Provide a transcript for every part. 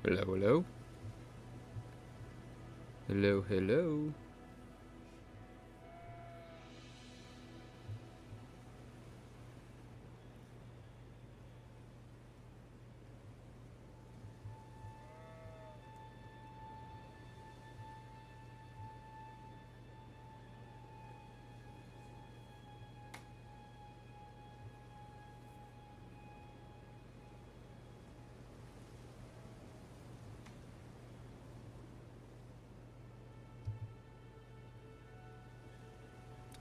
Hello, hello. Hello, hello.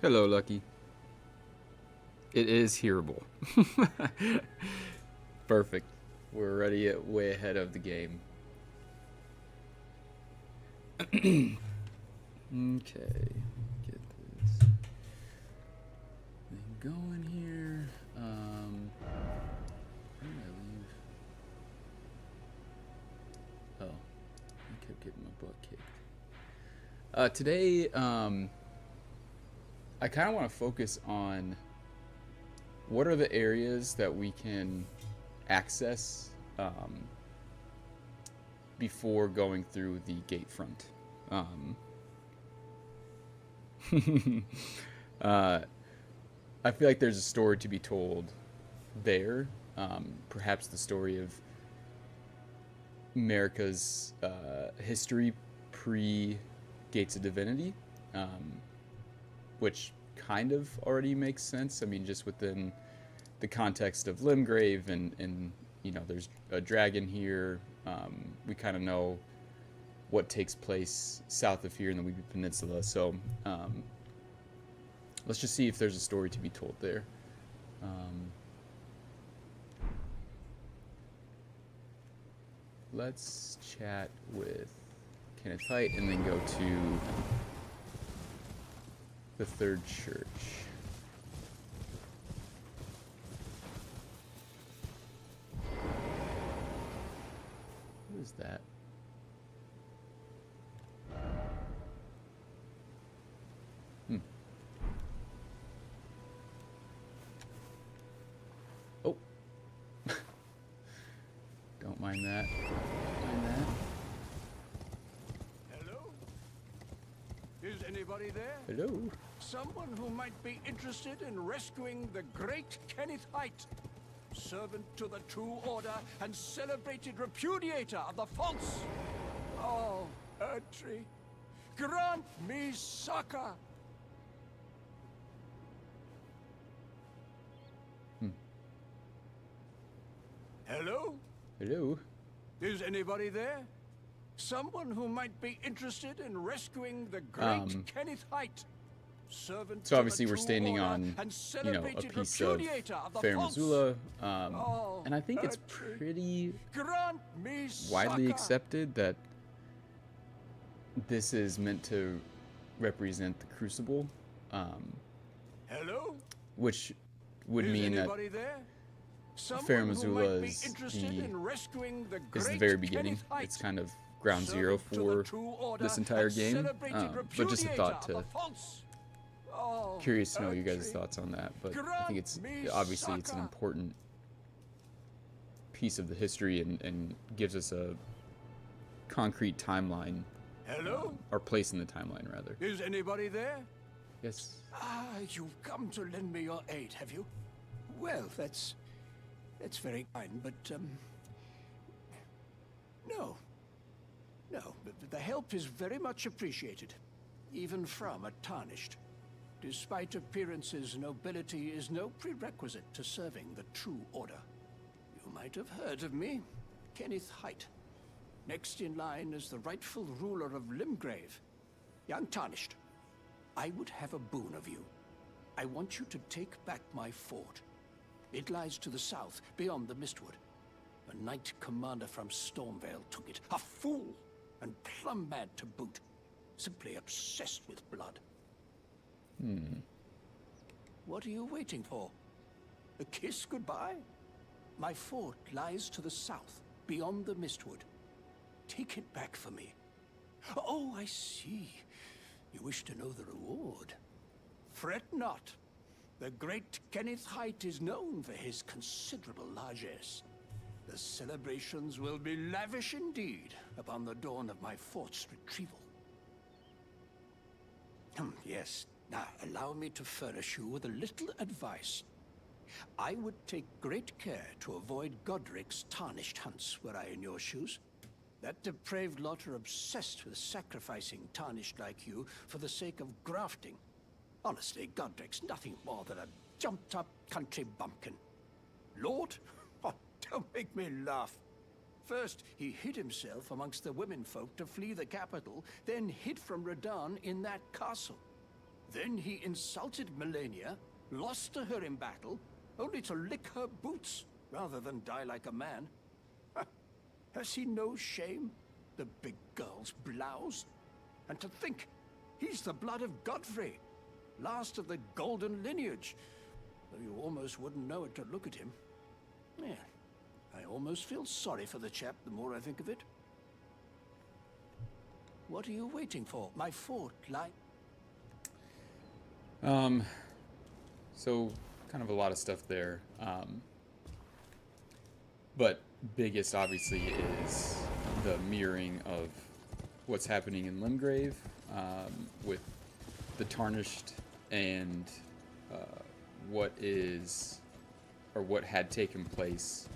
Hello, Lucky. It is hearable. Perfect. We're already way ahead of the game. Okay. Get this thing going here. Where did I leave? Oh, I kept getting my butt kicked. Today, I kind of want to focus on what are the areas that we can access before going through the gate front. I feel like there's a story to be told there. Perhaps the story of Marika's history pre-Gates of Divinity. Which kind of already makes sense. I mean, just within the context of Limgrave and you know, there's a dragon here. We kind of know what takes place south of here in the Weeby Peninsula. So let's just see if there's a story to be told there. Let's chat with Kenneth Haight and then go to the third church. What is that? Oh. Don't mind that. Don't mind that. Hello? Is anybody there? Hello. Someone who might be interested in rescuing the great Kenneth Haight, servant to the True Order and celebrated repudiator of the false. Oh, Erdtree, grant me succor. Hello? Hello. Is anybody there? Someone who might be interested in rescuing the great Kenneth Haight. So obviously we're standing on, you know, a piece of Fair Missoula, and I think it's pretty widely accepted that this is meant to represent the Crucible, Hello? which would mean that Fair Missoula is the very beginning. It's kind of ground zero for this entire game, but just a thought to... Curious to know you guys' thoughts on that, but I think it's obviously it's an important piece of the history and gives us a concrete timeline. Hello? Or place in the timeline, rather. Is anybody there? Yes. Ah, you've come to lend me your aid, have you? Well, that's very kind, but no, the help is very much appreciated, even from a tarnished. Despite appearances, nobility is no prerequisite to serving the True Order. You might have heard of me, Kenneth Haight. Next in line is the rightful ruler of Limgrave, young Tarnished. I would have a boon of you. I want you to take back my fort. It lies to the south, beyond the Mistwood. A knight commander from Stormvale took it. A fool, and plumb mad to boot. Simply obsessed with blood. What are you waiting for? A kiss goodbye? My fort lies to the south, beyond the Mistwood. Take it back for me. Oh, I see. You wish to know the reward. Fret not. The great Kenneth Haight is known for his considerable largesse. The celebrations will be lavish indeed upon the dawn of my fort's retrieval. Yes, now allow me to furnish you with a little advice. I would take great care to avoid Godric's tarnished hunts were I in your shoes. That depraved lot are obsessed with sacrificing tarnished like you for the sake of grafting. Honestly, Godric's nothing more than a jumped-up country bumpkin. Lord? Oh, don't make me laugh. First, he hid himself amongst the womenfolk to flee the capital, then hid from Radahn in that castle. Then he insulted Melina, lost to her in battle, only to lick her boots rather than die like a man. Has he no shame, the big girl's blouse? And to think, he's the blood of Godfrey, last of the golden lineage, though you almost wouldn't know it to look at him. Yeah, I almost feel sorry for the chap the more I think of it. What are you waiting for? My fort lie. So kind of a lot of stuff there. But biggest obviously is the mirroring of what's happening in Limgrave, with the Tarnished and what is, or what had taken place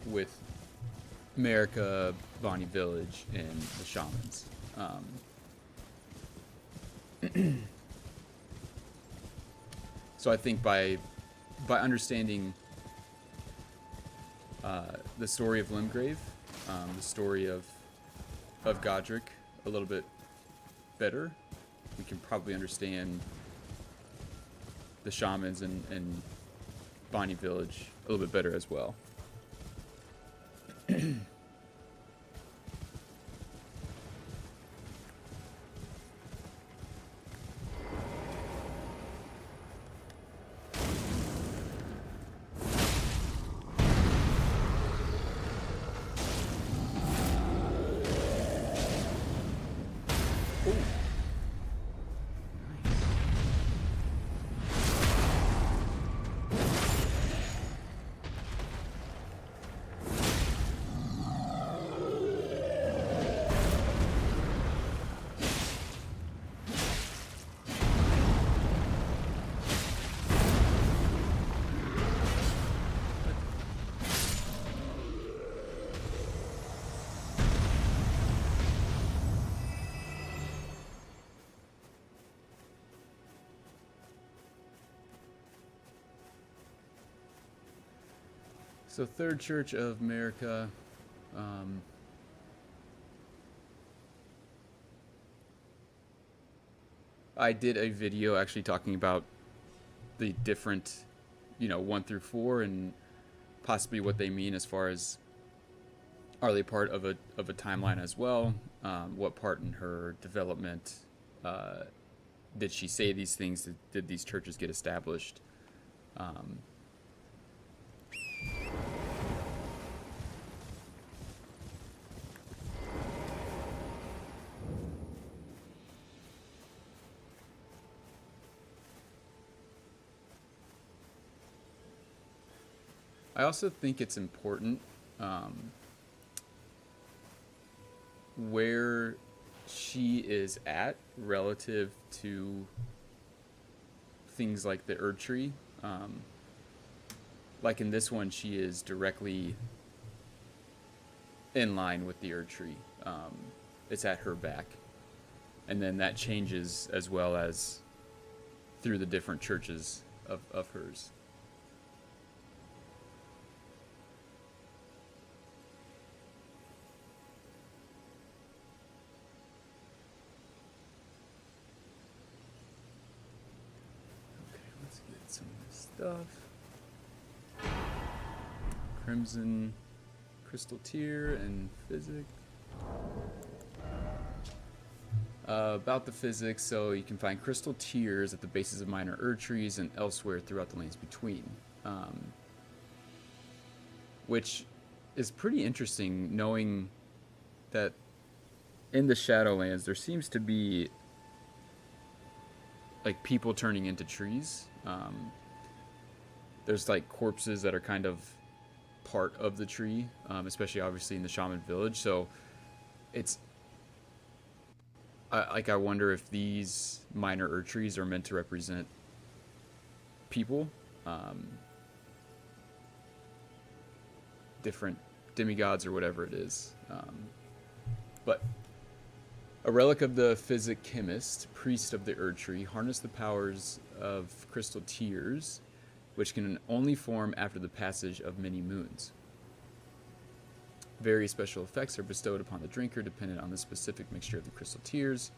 with Marika, Bonnie Village, and the Shamans. So I think by understanding the story of Limgrave, the story of Godric a little bit better, we can probably understand the Shamans and Bonnie Village a little bit better as well. So Third Church of Marika, I did a video actually talking about the different, 1 through 4 and possibly what they mean as far as, are they part of a timeline as well? What part in her development did she say these things? Did these churches get established? I also think it's important where she is at relative to things like the Erd Tree. Like in this one, she is directly in line with the Erd Tree. It's at her back. And then that changes as well as through the different churches of hers. Some of this stuff. Crimson Crystal Tear and Physic. About the physics, so you can find crystal tears at the bases of minor Erd trees and elsewhere throughout the lands between. Which is pretty interesting, knowing that in the Shadowlands there seems to be like people turning into trees. There's like corpses that are kind of part of the tree, especially obviously in the shaman village. So it's I wonder if these minor Erd trees are meant to represent people, different demigods or whatever it is. But a relic of the physic chemist, priest of the Erd tree, harnessed the powers of crystal tears, which can only form after the passage of many moons. Various special effects are bestowed upon the drinker dependent on the specific mixture of the crystal tears,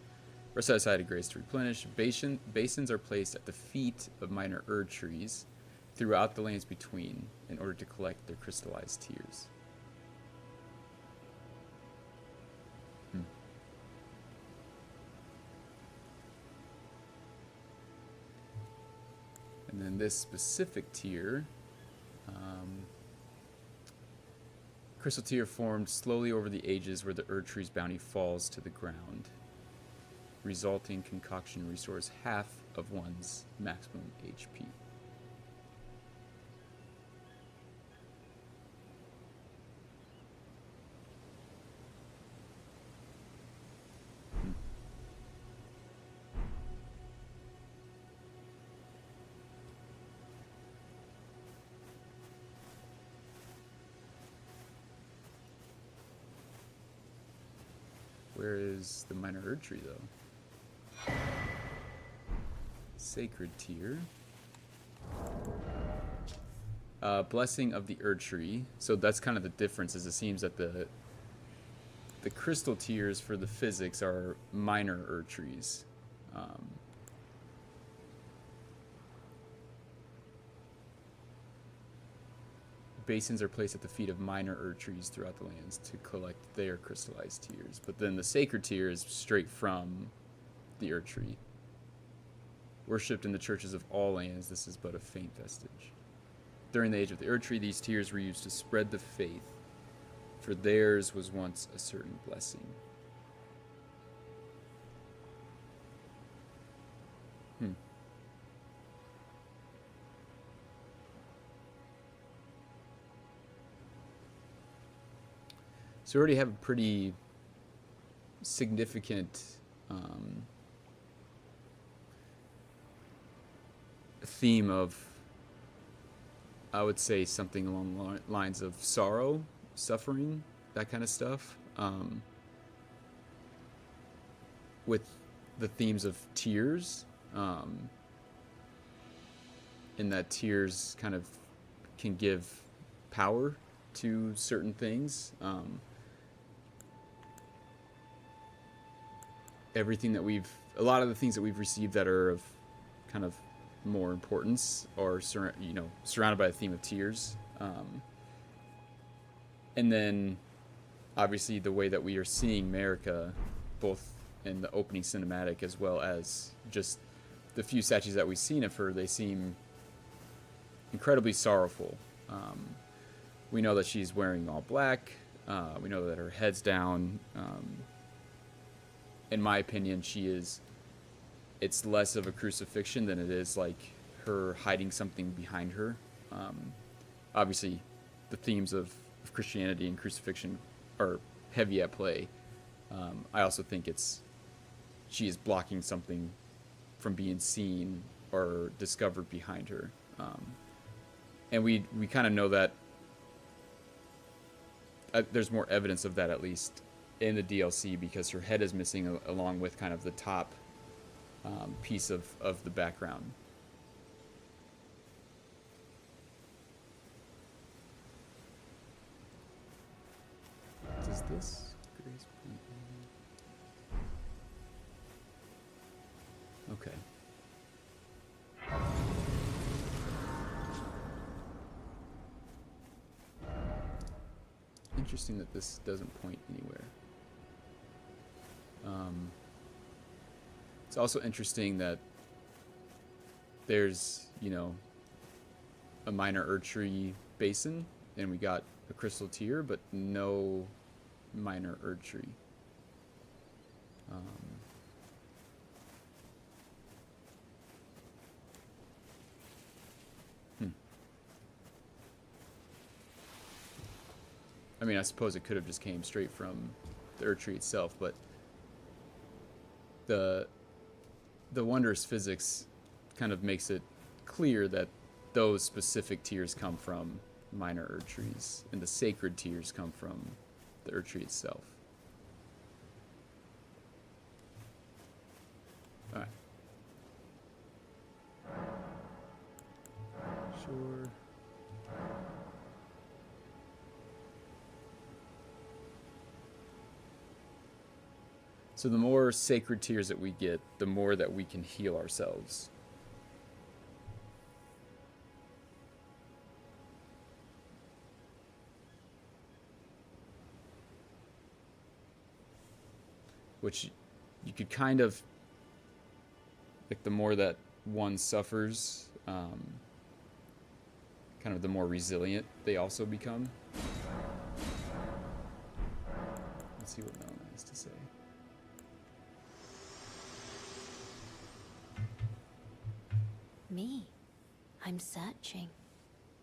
or set aside a grace to replenish. Basins are placed at the feet of minor Erd trees throughout the lands between in order to collect their crystallized tears. And then this specific tier, crystal tier formed slowly over the ages where the Erd tree's bounty falls to the ground. Resulting concoction restores half of one's maximum HP. Where is the minor Erd tree, though? Sacred tier. Blessing of the Erd tree. So that's kind of the difference, is it seems that the crystal tiers for the physics are minor Erd trees. Basins are placed at the feet of minor Erd trees throughout the lands to collect their crystallized tears. But then the sacred tier is straight from the Erd tree. Worshipped in the churches of all lands, this is but a faint vestige. During the age of the Erd tree, these tears were used to spread the faith, for theirs was once a certain blessing. So we already have a pretty significant theme of, I would say, something along the lines of sorrow, suffering, that kind of stuff. With the themes of tears, in that tears kind of can give power to certain things. Everything that a lot of the things that we've received that are of kind of more importance are surrounded by the theme of tears. And then obviously the way that we are seeing Marika, both in the opening cinematic as well as just the few statues that we've seen of her, they seem incredibly sorrowful. We know that she's wearing all black. We know that her head's down. In my opinion, it's less of a crucifixion than it is like her hiding something behind her. Obviously, the themes of Christianity and crucifixion are heavy at play. I also think she is blocking something from being seen or discovered behind her. And we kind of know that there's more evidence of that, at least in the DLC, because her head is missing along with kind of the top piece of the background. Does this grace point? Okay. Interesting that this doesn't point anywhere. It's also interesting that there's, a minor Erd tree basin, and we got a crystal tier, but no minor Erd tree. I mean, I suppose it could have just came straight from the Earth Tree itself, but the wondrous physics kind of makes it clear that those specific tears come from minor Earth Trees, and the sacred tears come from the Earth Tree itself. Alright. Sure. So the more sacred tears that we get, the more that we can heal ourselves. Which you could kind of, like, the more that one suffers, kind of the more resilient they also become. Let's see what Melina has to say. Me? I'm searching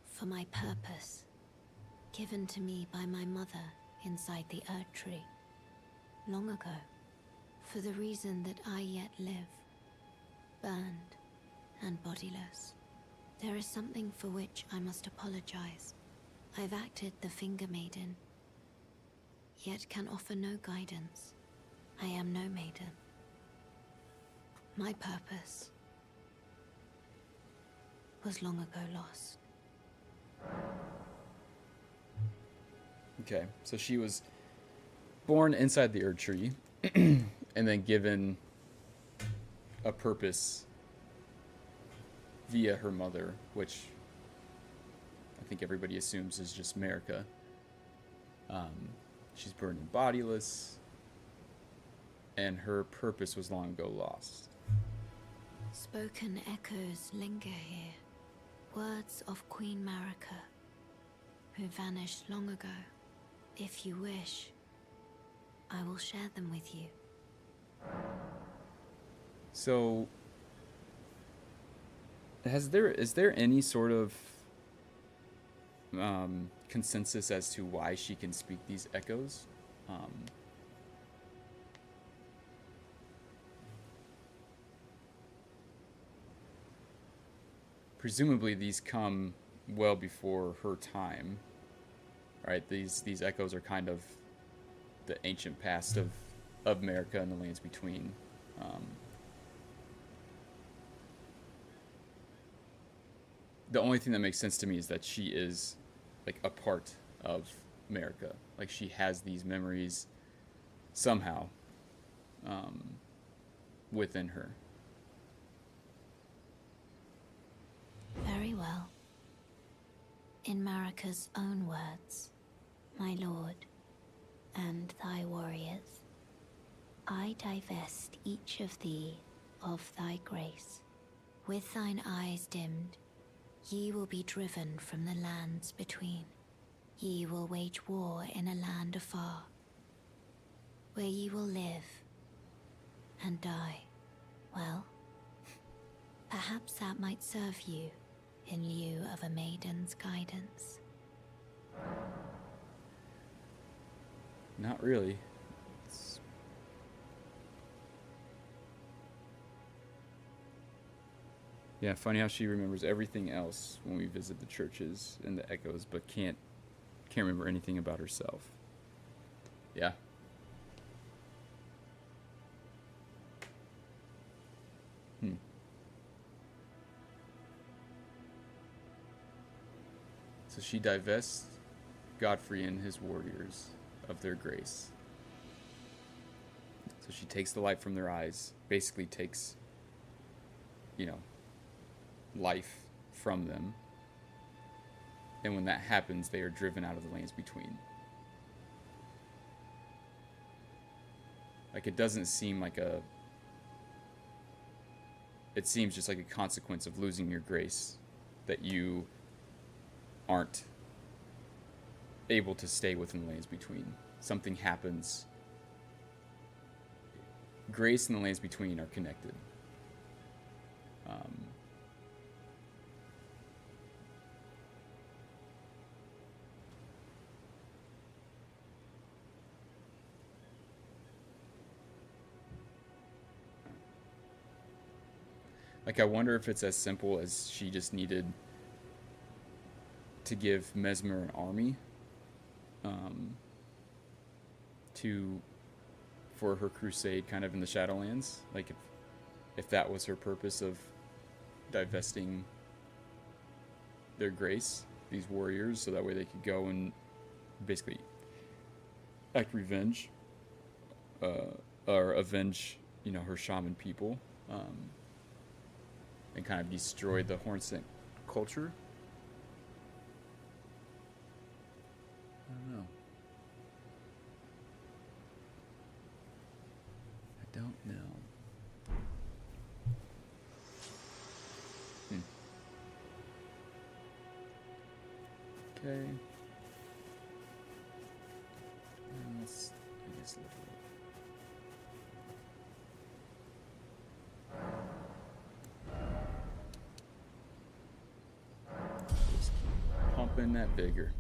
for my purpose, given to me by my mother inside the Earth Tree, long ago, for the reason that I yet live, burned and bodiless. There is something for which I must apologize. I've acted the Finger Maiden, yet can offer no guidance. I am no maiden. My purpose was long ago lost. Okay, so she was born inside the Earth Tree, and then given a purpose via her mother, which I think everybody assumes is just Marika. She's burned and bodiless, and her purpose was long ago lost. Spoken echoes linger here, words of Queen Marika, who vanished long ago. If you wish, I will share them with you. So, is there any sort of consensus as to why she can speak these echoes? Presumably these come well before her time, right? These echoes are kind of the ancient past of Marika and the lands between. The only thing that makes sense to me is that she is like a part of Marika. Like she has these memories somehow within her. Very well. In Marika's own words, my lord, and thy warriors, I divest each of thee of thy grace. With thine eyes dimmed, ye will be driven from the lands between. Ye will wage war in a land afar, where ye will live and die. Well, perhaps that might serve you in lieu of a maiden's guidance. Not really. Yeah, funny how she remembers everything else when we visit the churches and the echoes, but can't remember anything about herself. Yeah. So she divests Godfrey and his warriors of their grace. So she takes the light from their eyes, basically takes, life from them. And when that happens, they are driven out of the lands between. Like, it doesn't seem like it seems just like a consequence of losing your grace, that you aren't able to stay within the lands between. Something happens. Grace and the lands between are connected. Like, I wonder if it's as simple as she just needed to give Mesmer an army, um, to for her crusade, kind of in the Shadowlands. Like, if that was her purpose of divesting their grace, these warriors, so that way they could go and basically act revenge, or avenge, her shaman people, and kind of destroy the Hornsent culture. I don't know. I don't know. Okay. Let's, I guess, look it up. Just keep pumping that vigor.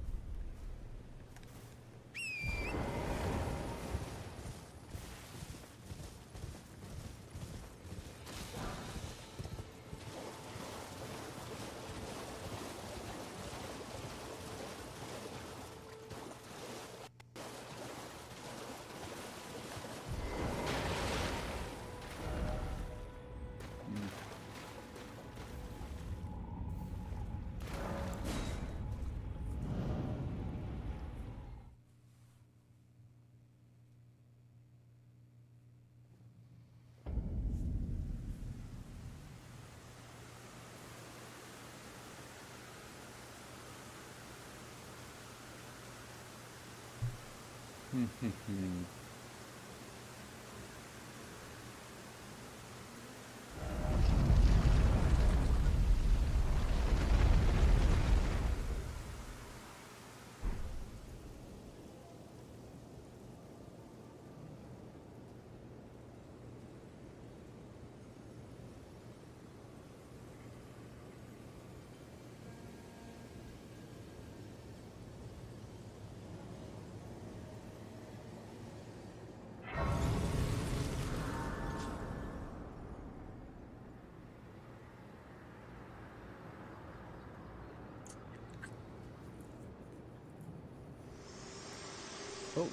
Oh.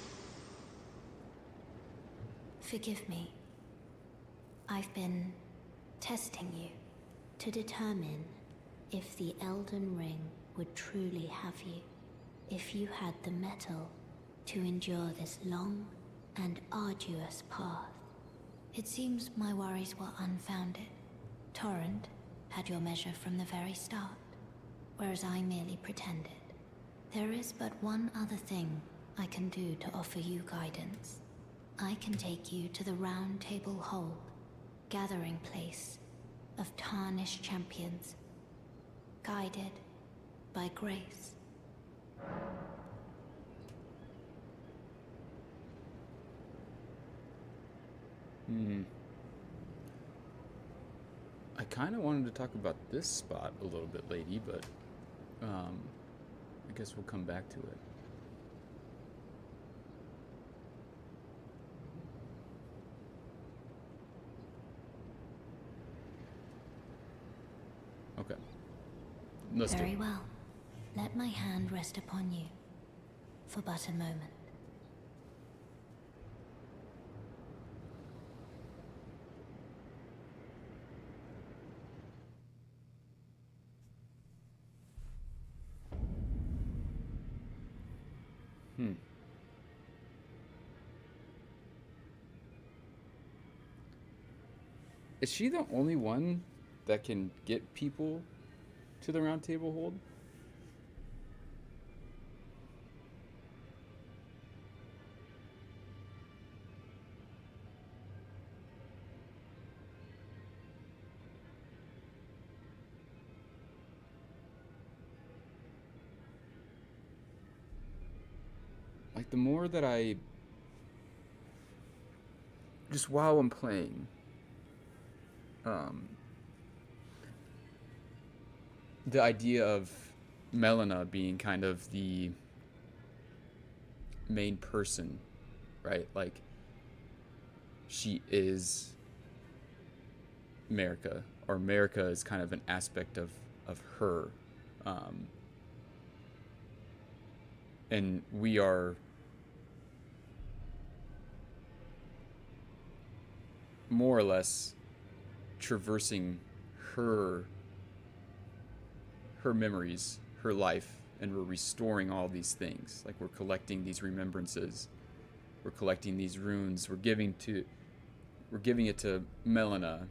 Forgive me. I've been testing you to determine if the Elden Ring would truly have you, if you had the mettle to endure this long and arduous path. It seems my worries were unfounded. Torrent had your measure from the very start, whereas I merely pretended. There is but one other thing I can do to offer you guidance. I can take you to the Roundtable Hold, gathering place of tarnished champions, guided by grace. I kind of wanted to talk about this spot a little bit, lady, but I guess we'll come back to it. Okay. Let's do it. Very well. Let my hand rest upon you for but a moment. Is she the only one that can get people to the Roundtable Hold? Like, the more that I... just while I'm playing... the idea of Melina being kind of the main person, right? Like, she is Marika, or Marika is kind of an aspect of her. And we are more or less traversing her memories, her life, and we're restoring all these things. Like, we're collecting these remembrances, we're collecting these runes, we're giving it to Melina.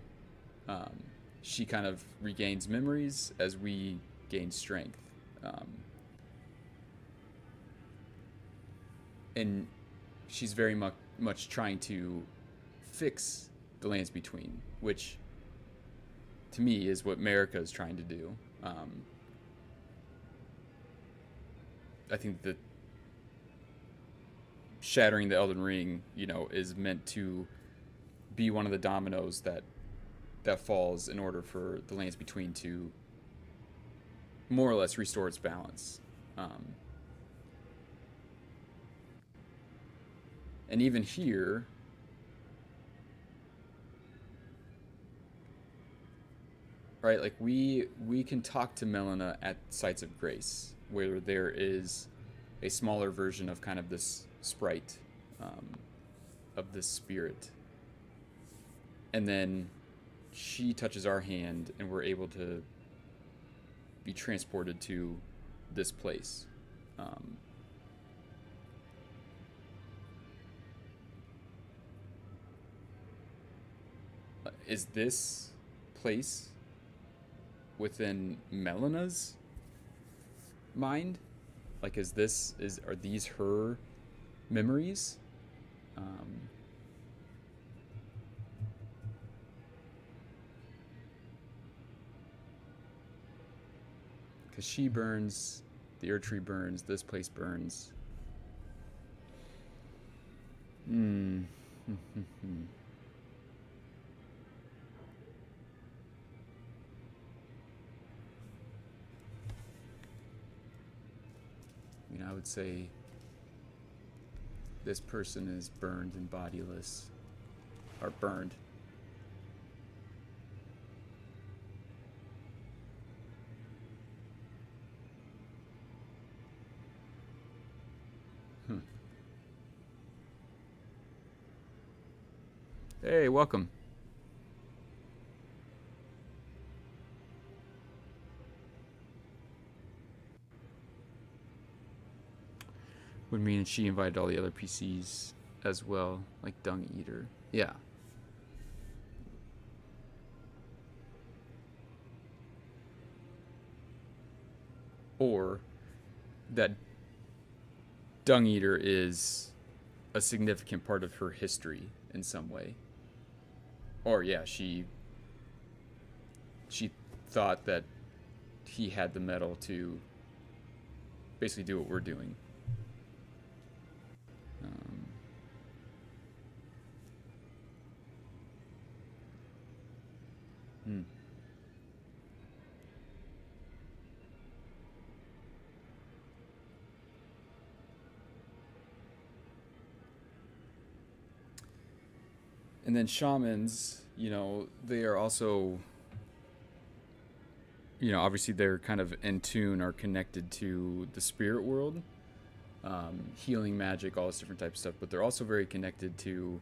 She kind of regains memories as we gain strength. And she's very much trying to fix the lands between, which to me is what Marika is trying to do. I think that shattering the Elden Ring, is meant to be one of the dominoes that falls in order for the lands between to more or less restore its balance. And even here, right, like we can talk to Melina at sites of grace, where there is a smaller version of kind of this sprite, of this spirit. And then she touches our hand and we're able to be transported to this place. Is this place within Melina's mind? Like, are these her memories? Because she burns, the Earth Tree burns, this place burns. I would say this person is burned and bodiless, or burned. Hey, welcome. Would mean she invited all the other PCs as well, like Dung Eater. Yeah. Or that Dung Eater is a significant part of her history in some way. Or yeah, she thought that he had the metal to basically do what we're doing. And then shamans, they are also, obviously they're kind of in tune or connected to the spirit world, healing magic, all this different type of stuff, but they're also very connected to,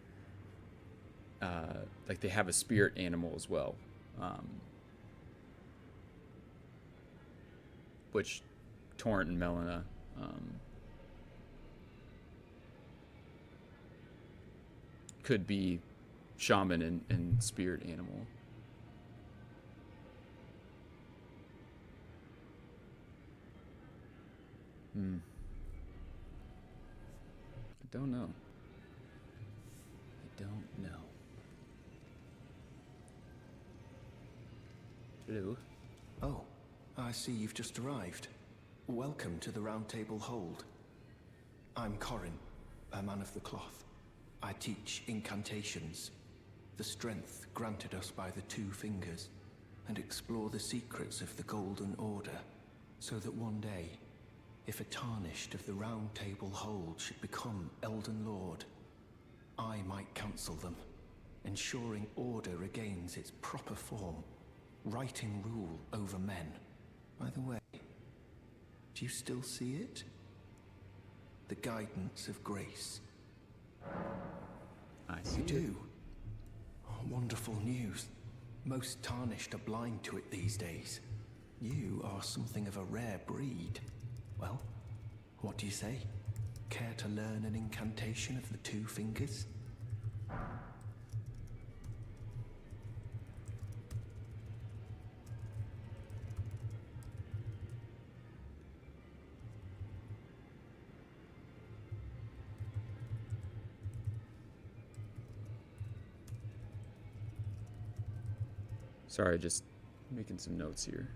like, they have a spirit animal as well, which Torrent and Melina, could be shaman and spirit animal. I don't know. Hello. Oh, I see you've just arrived. Welcome to the Roundtable Hold. I'm Corin, a man of the cloth. I teach incantations, the strength granted us by the Two Fingers, and explore the secrets of the Golden Order, so that one day, if a Tarnished of the Roundtable Hold should become Elden Lord, I might counsel them. ensuring order regains its proper form, righting rule over men. By the way, do you still see it? The guidance of grace. I see. You do? Oh, wonderful news. Most tarnished are blind to it these days. You are something of a rare breed. Well, what do you say? Care to learn an incantation of the two fingers? Sorry, just making some notes here.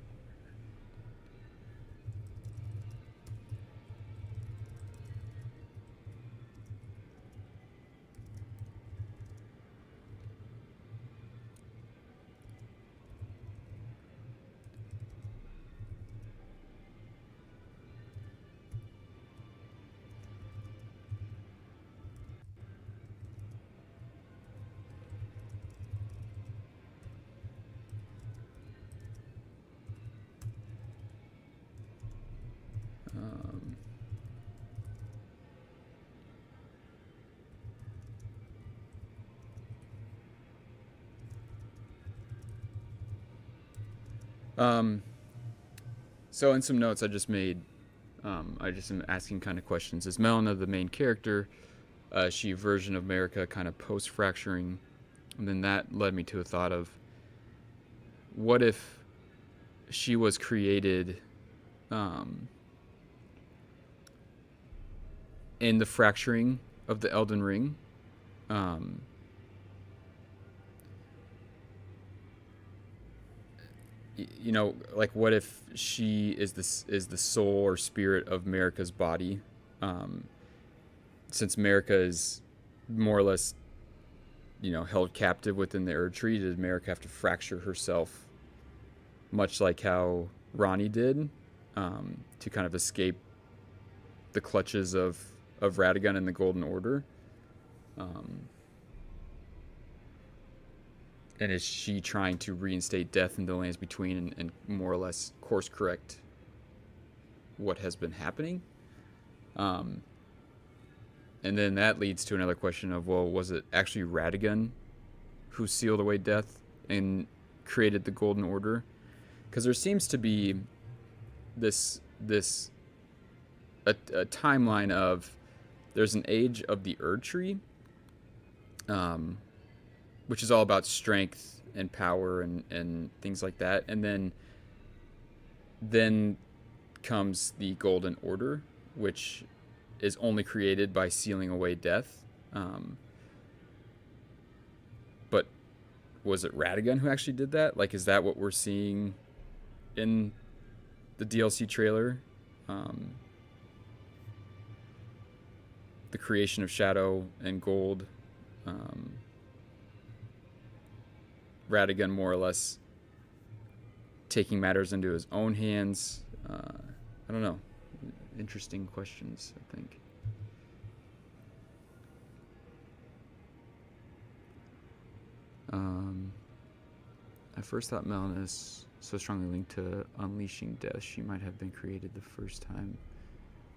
So in some notes I just made, I just am asking kind of questions. Is Melina the main character? Is she a version of Marika kind of post-fracturing? And then that led me to a thought of, what if she was created in the fracturing of the Elden Ring? You know, like, what if she is the soul or spirit of Marika's body? Since Marika is more or less, you know, held captive within the Erd Tree, did Marika have to fracture herself, much like how Ronnie did, to kind of escape the clutches of Radagon and the Golden Order? And is she trying to reinstate death in the lands between and more or less course correct what has been happening? And then that leads to another question of, well, was it actually Radagon who sealed away death and created the Golden Order? Because there seems to be this a timeline of, there's an age of the Erd Tree, which is all about strength and power and things like that. And then comes the Golden Order, which is only created by sealing away death. But was it Radagon who actually did that? Like, is that what we're seeing in the DLC trailer? The creation of Shadow and Gold. Radagon more or less taking matters into his own hands. I don't know. Interesting questions, I think. I first thought Melina is so strongly linked to unleashing death. She might have been created the first time.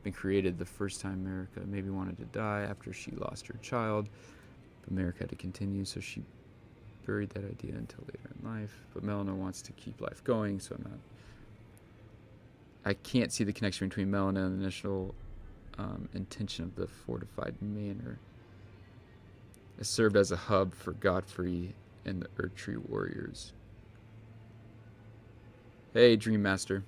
Marika maybe wanted to die after she lost her child, but Marika had to continue, so she buried that idea until later in life. But Melina wants to keep life going, so I can't see the connection between Melina and the initial intention of the fortified manor. It served as a hub for Godfrey and the Erd Tree warriors. Hey, Dream Master.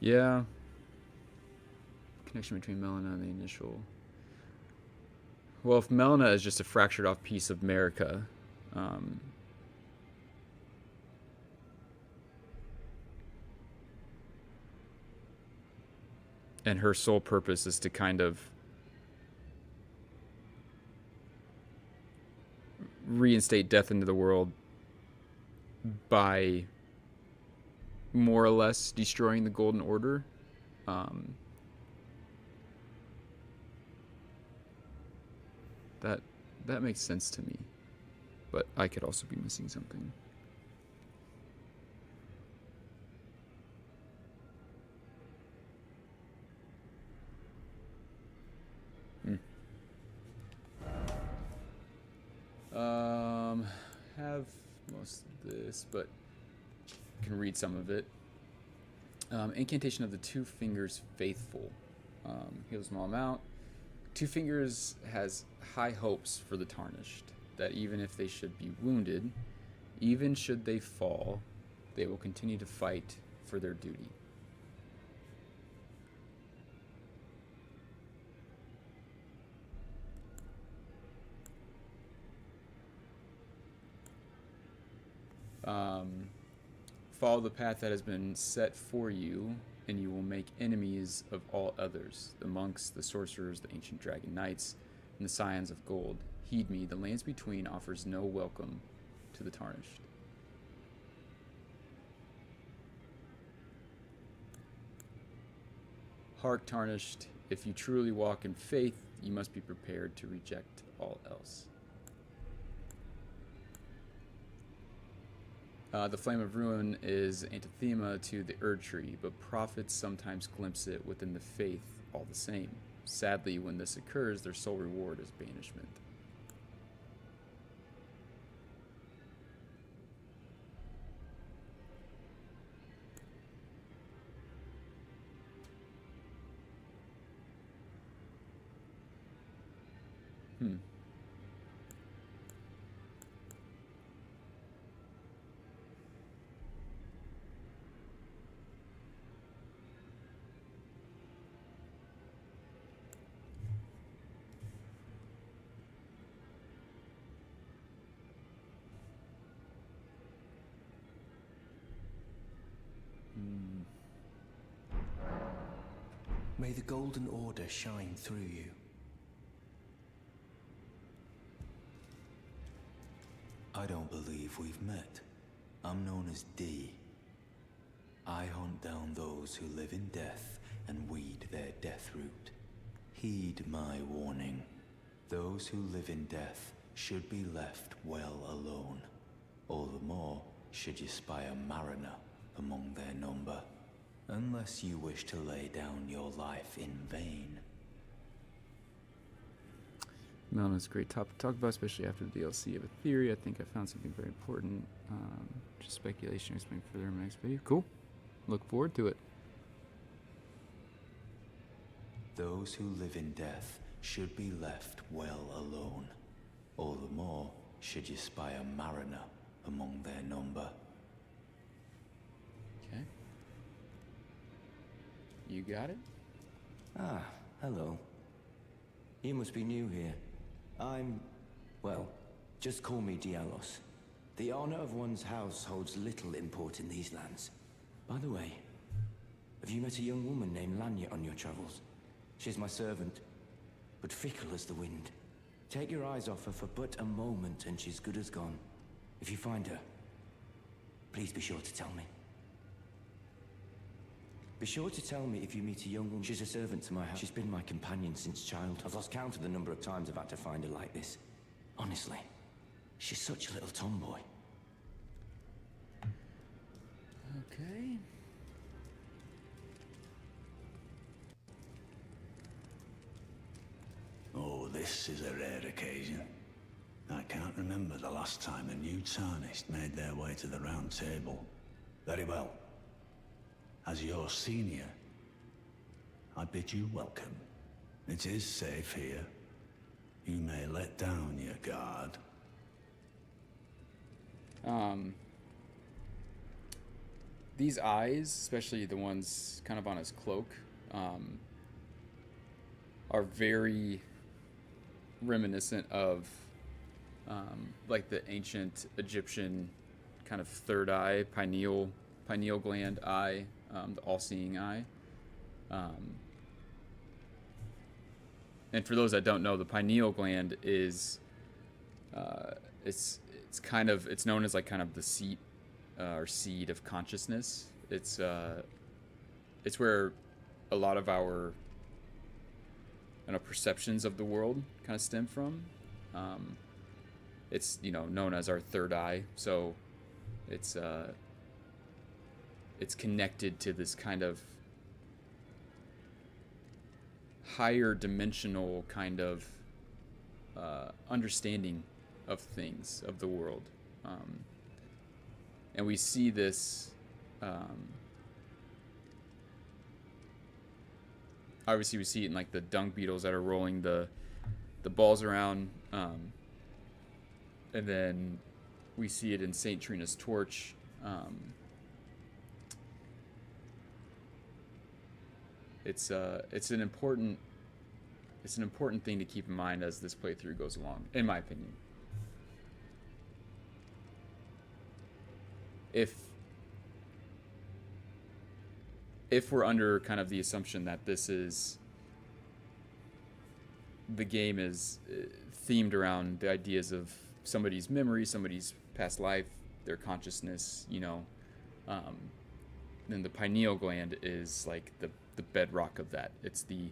Yeah. Connection between Melina and the initial. Well, if Melina is just a fractured off piece of Marika, and her sole purpose is to kind of reinstate death into the world by more or less destroying the Golden Order. That makes sense to me, but I could also be missing something. Have most of this, but can read some of it. Incantation of the Two Fingers Faithful. Heals small amount. Two Fingers has high hopes for the Tarnished, that even if they should be wounded, even should they fall, they will continue to fight for their duty. Follow the path that has been set for you, and you will make enemies of all others, the monks, the sorcerers, the ancient dragon knights, and the scions of gold. Heed me, the lands between offers no welcome to the Tarnished. Hark, Tarnished, if you truly walk in faith, you must be prepared to reject all else. The Flame of Ruin is anathema to the Erd Tree, but prophets sometimes glimpse it within the faith all the same. Sadly, when this occurs, their sole reward is banishment. May the Golden Order shine through you. I don't believe we've met. I'm known as D. I hunt down those who live in death and weed their death root. Heed my warning. Those who live in death should be left well alone. All the more should you spy a mariner among their number. Unless you wish to lay down your life in vain. Melina's a great topic to talk about, especially after the DLC of a theory. I think I found something very important. Just speculation, explain further in my next video. Cool. Look forward to it. Those who live in death should be left well alone. All the more should you spy a mariner among their number. Okay. You got it? Ah, hello. You must be new here. Well, just call me Dialos. The honor of one's house holds little import in these lands. By the way, have you met a young woman named Lanya on your travels? She's my servant, but fickle as the wind. Take your eyes off her for but a moment and she's good as gone. If you find her, please be sure to tell me. Be sure to tell me if you meet a young woman. She's a servant to my house. She's been my companion since childhood. I've lost count of the number of times I've had to find her like this. Honestly, she's such a little tomboy. Okay. Oh, this is a rare occasion. I can't remember the last time a new Tarnished made their way to the Roundtable. Very well. As your senior, I bid you welcome. It is safe here. You may let down your guard. These eyes, especially the ones kind of on his cloak, are very reminiscent of like the ancient Egyptian kind of third eye, pineal gland eye, the all-seeing eye. And for those that don't know, the pineal gland is it's known as like kind of the seat or seed of consciousness. it's where a lot of our perceptions of the world kind of stem from. It's known as our third eye, so it's connected to this kind of higher dimensional kind of understanding of things, of the world, and we see this. Obviously, we see it in like the dung beetles that are rolling the balls around, and then we see it in Saint Trina's torch. It's an important thing to keep in mind as this playthrough goes along, in my opinion. If we're under kind of the assumption that the game is themed around the ideas of somebody's memory, somebody's past life, their consciousness, then the pineal gland is like the bedrock of that. It's the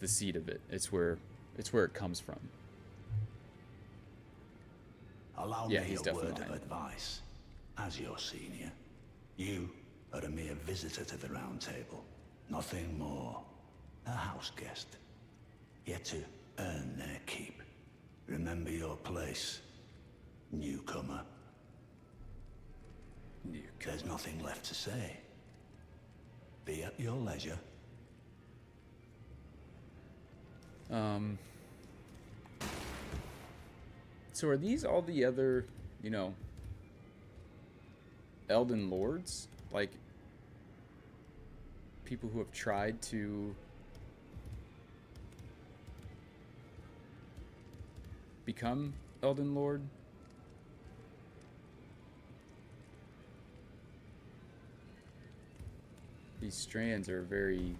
seed of it. It's where it comes from. Allow me a word of advice. As your senior, you are a mere visitor to the Roundtable. Nothing more. A house guest. Yet to earn their keep. Remember your place, newcomer. There's nothing left to say. Be at your leisure. So are these all the other, Elden Lords? Like, people who have tried to become Elden Lord? These strands are very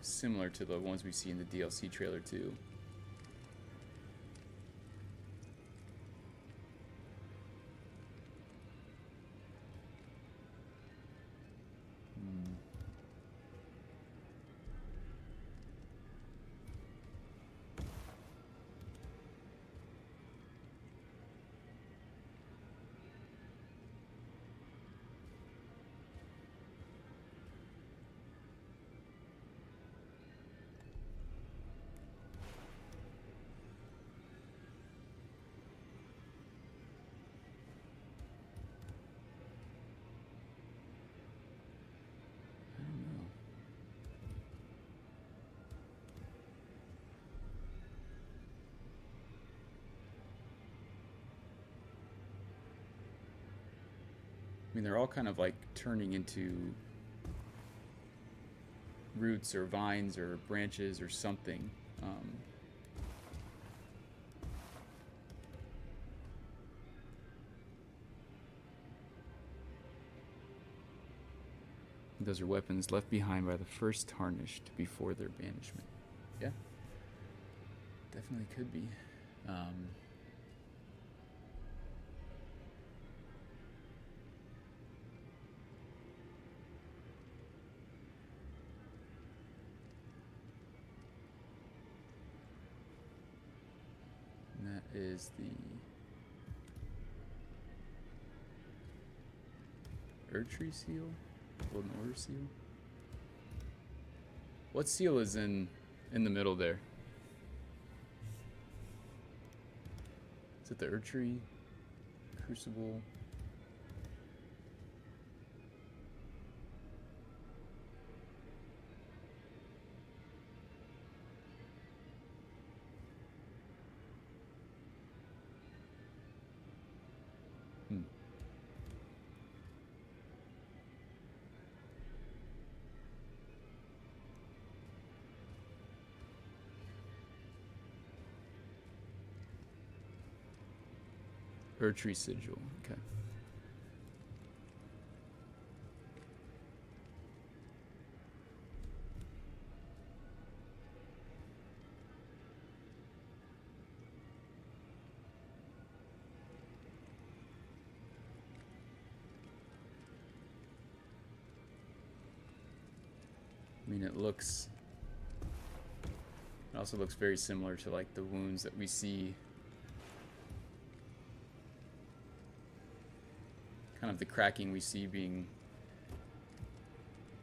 similar to the ones we see in the DLC trailer too. I mean, they're all kind of like turning into roots or vines or branches or something. Those are weapons left behind by the first tarnished before their banishment. Yeah, definitely could be. Is the Erdtree seal? Golden Order seal? What seal is in the middle there? Is it the Erdtree Crucible? Erdtree sigil. Okay. mean, it also looks very similar to like the wounds that we see, kind of the cracking we see being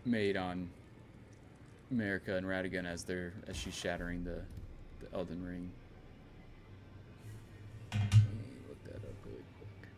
made on Marika and Radigan as she's shattering the Elden Ring. Let me look that up really quick.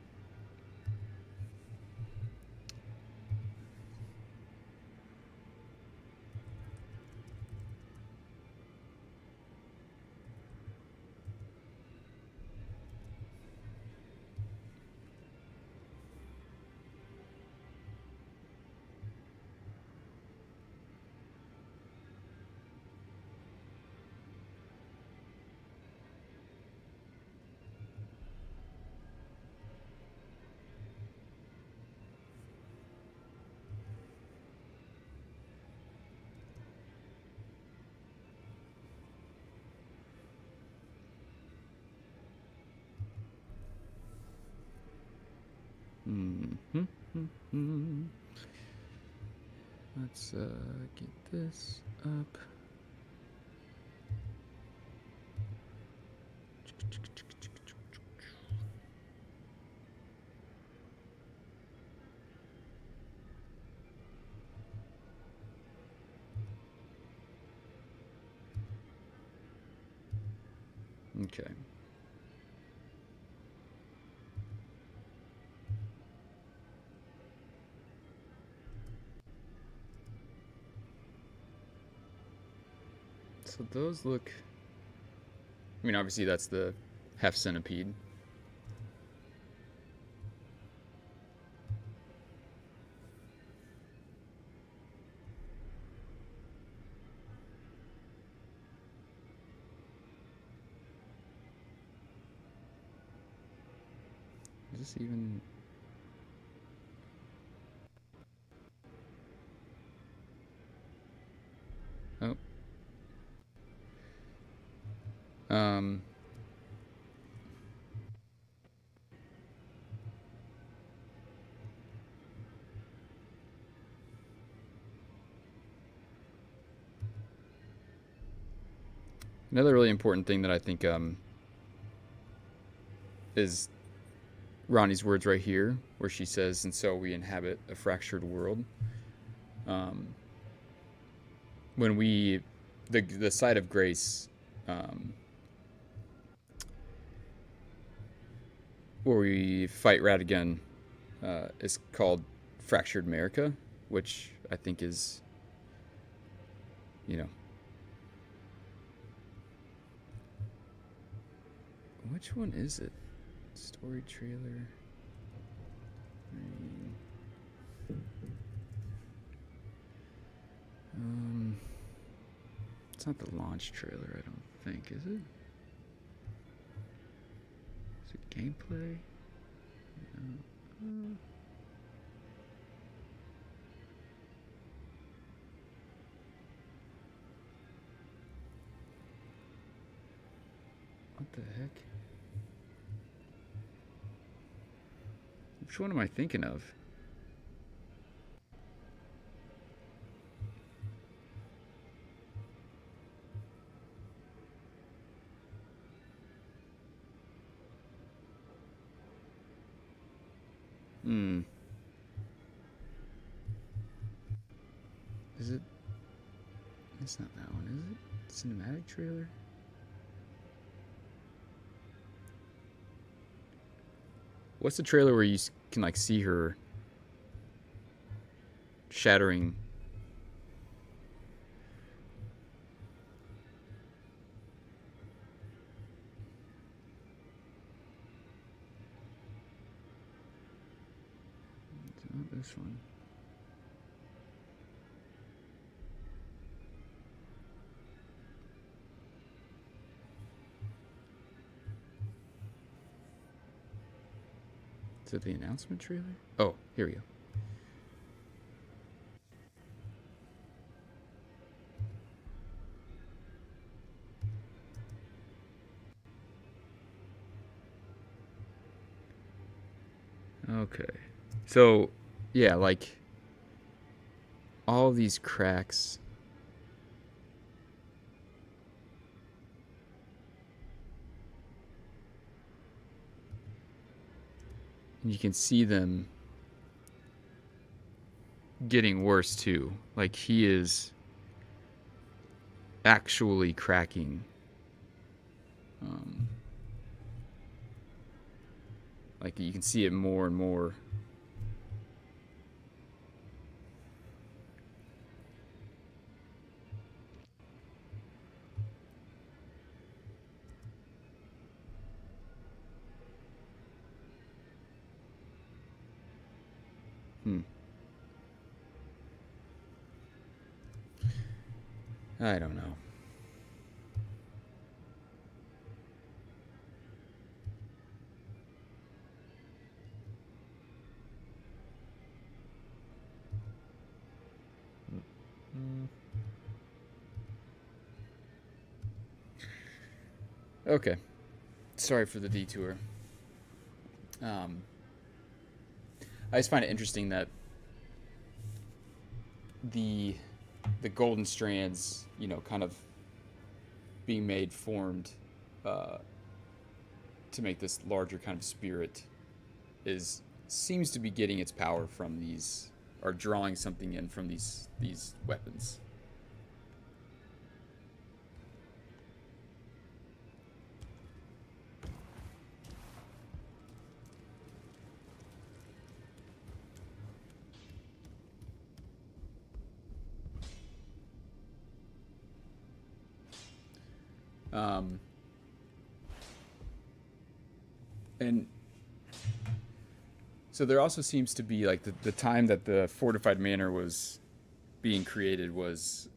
Let's get this up. Okay. So those look, I mean, obviously that's the half centipede. Is this even... Oh. Another really important thing that I think is Ronnie's words right here, where she says, "And so we inhabit a fractured world." When we, the site of grace, where we fight Radigan, is called Fractured Marika, which I think is, you know, which one is it? Story trailer. It's not the launch trailer, I don't think, is it? Is it gameplay? No. What the heck? Which one am I thinking of? Is it? It's not that one, is it? Cinematic trailer? What's the trailer where you can like see her shattering? It's not this one. Is it the announcement trailer? Oh, here we go. Okay. So, yeah, like all these cracks And you can see them getting worse too. Like he is actually cracking. Like you can see it more and more. I don't know. Okay. Sorry for the detour. I just find it interesting that the golden strands, you know, kind of being made, formed to make this larger kind of spirit seems to be getting its power from these, or drawing something in from these weapons. And so there also seems to be, like, the time that the fortified manor was being created was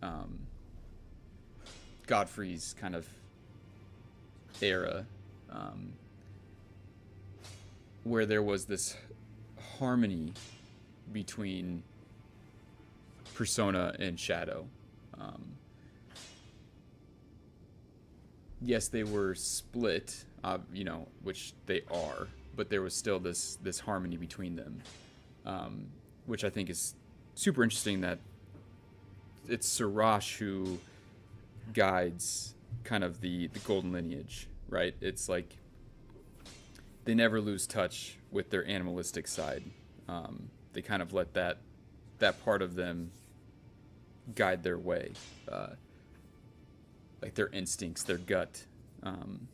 Godfrey's kind of era, where there was this harmony between persona and shadow. Yes, they were split, you know, which they are, but there was still this harmony between them, which I think is super interesting, that it's Sirash who guides kind of the golden lineage, right? It's like they never lose touch with their animalistic side. They kind of let that part of them guide their way, like their instincts, their gut. And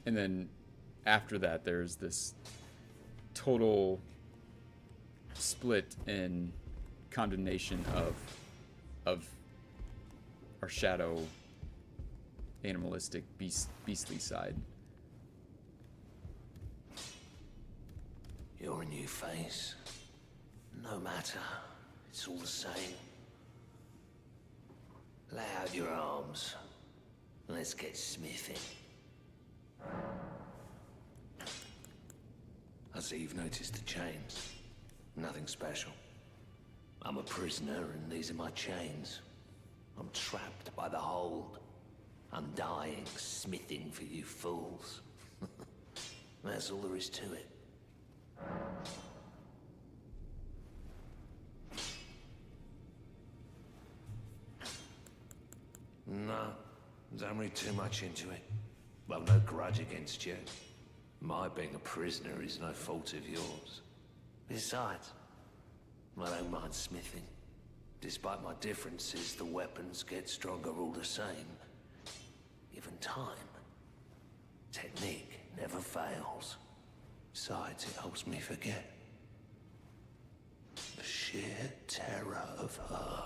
then after that, there's this total split in condemnation of our shadow, animalistic, beastly side. You're a new face. No matter, it's all the same. Lay out your arms. Let's get smithing. I see you've noticed the chains. Nothing special. I'm a prisoner and these are my chains. I'm trapped by the hold. I'm dying, smithing for you fools. That's all there is to it. No, don't read too much into it. Well, no grudge against you. My being a prisoner is no fault of yours. Besides, I don't mind smithing. Despite my differences, the weapons get stronger all the same. Given time, technique never fails. Besides, it helps me forget the sheer terror of her.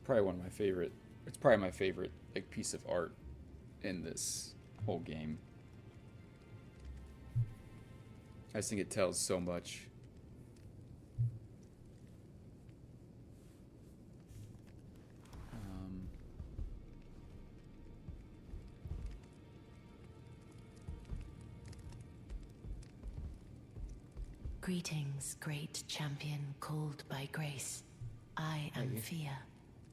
Probably one of my favorite probably my favorite like piece of art in this whole game. I just think it tells so much. Greetings, great champion called by grace. I am Fia.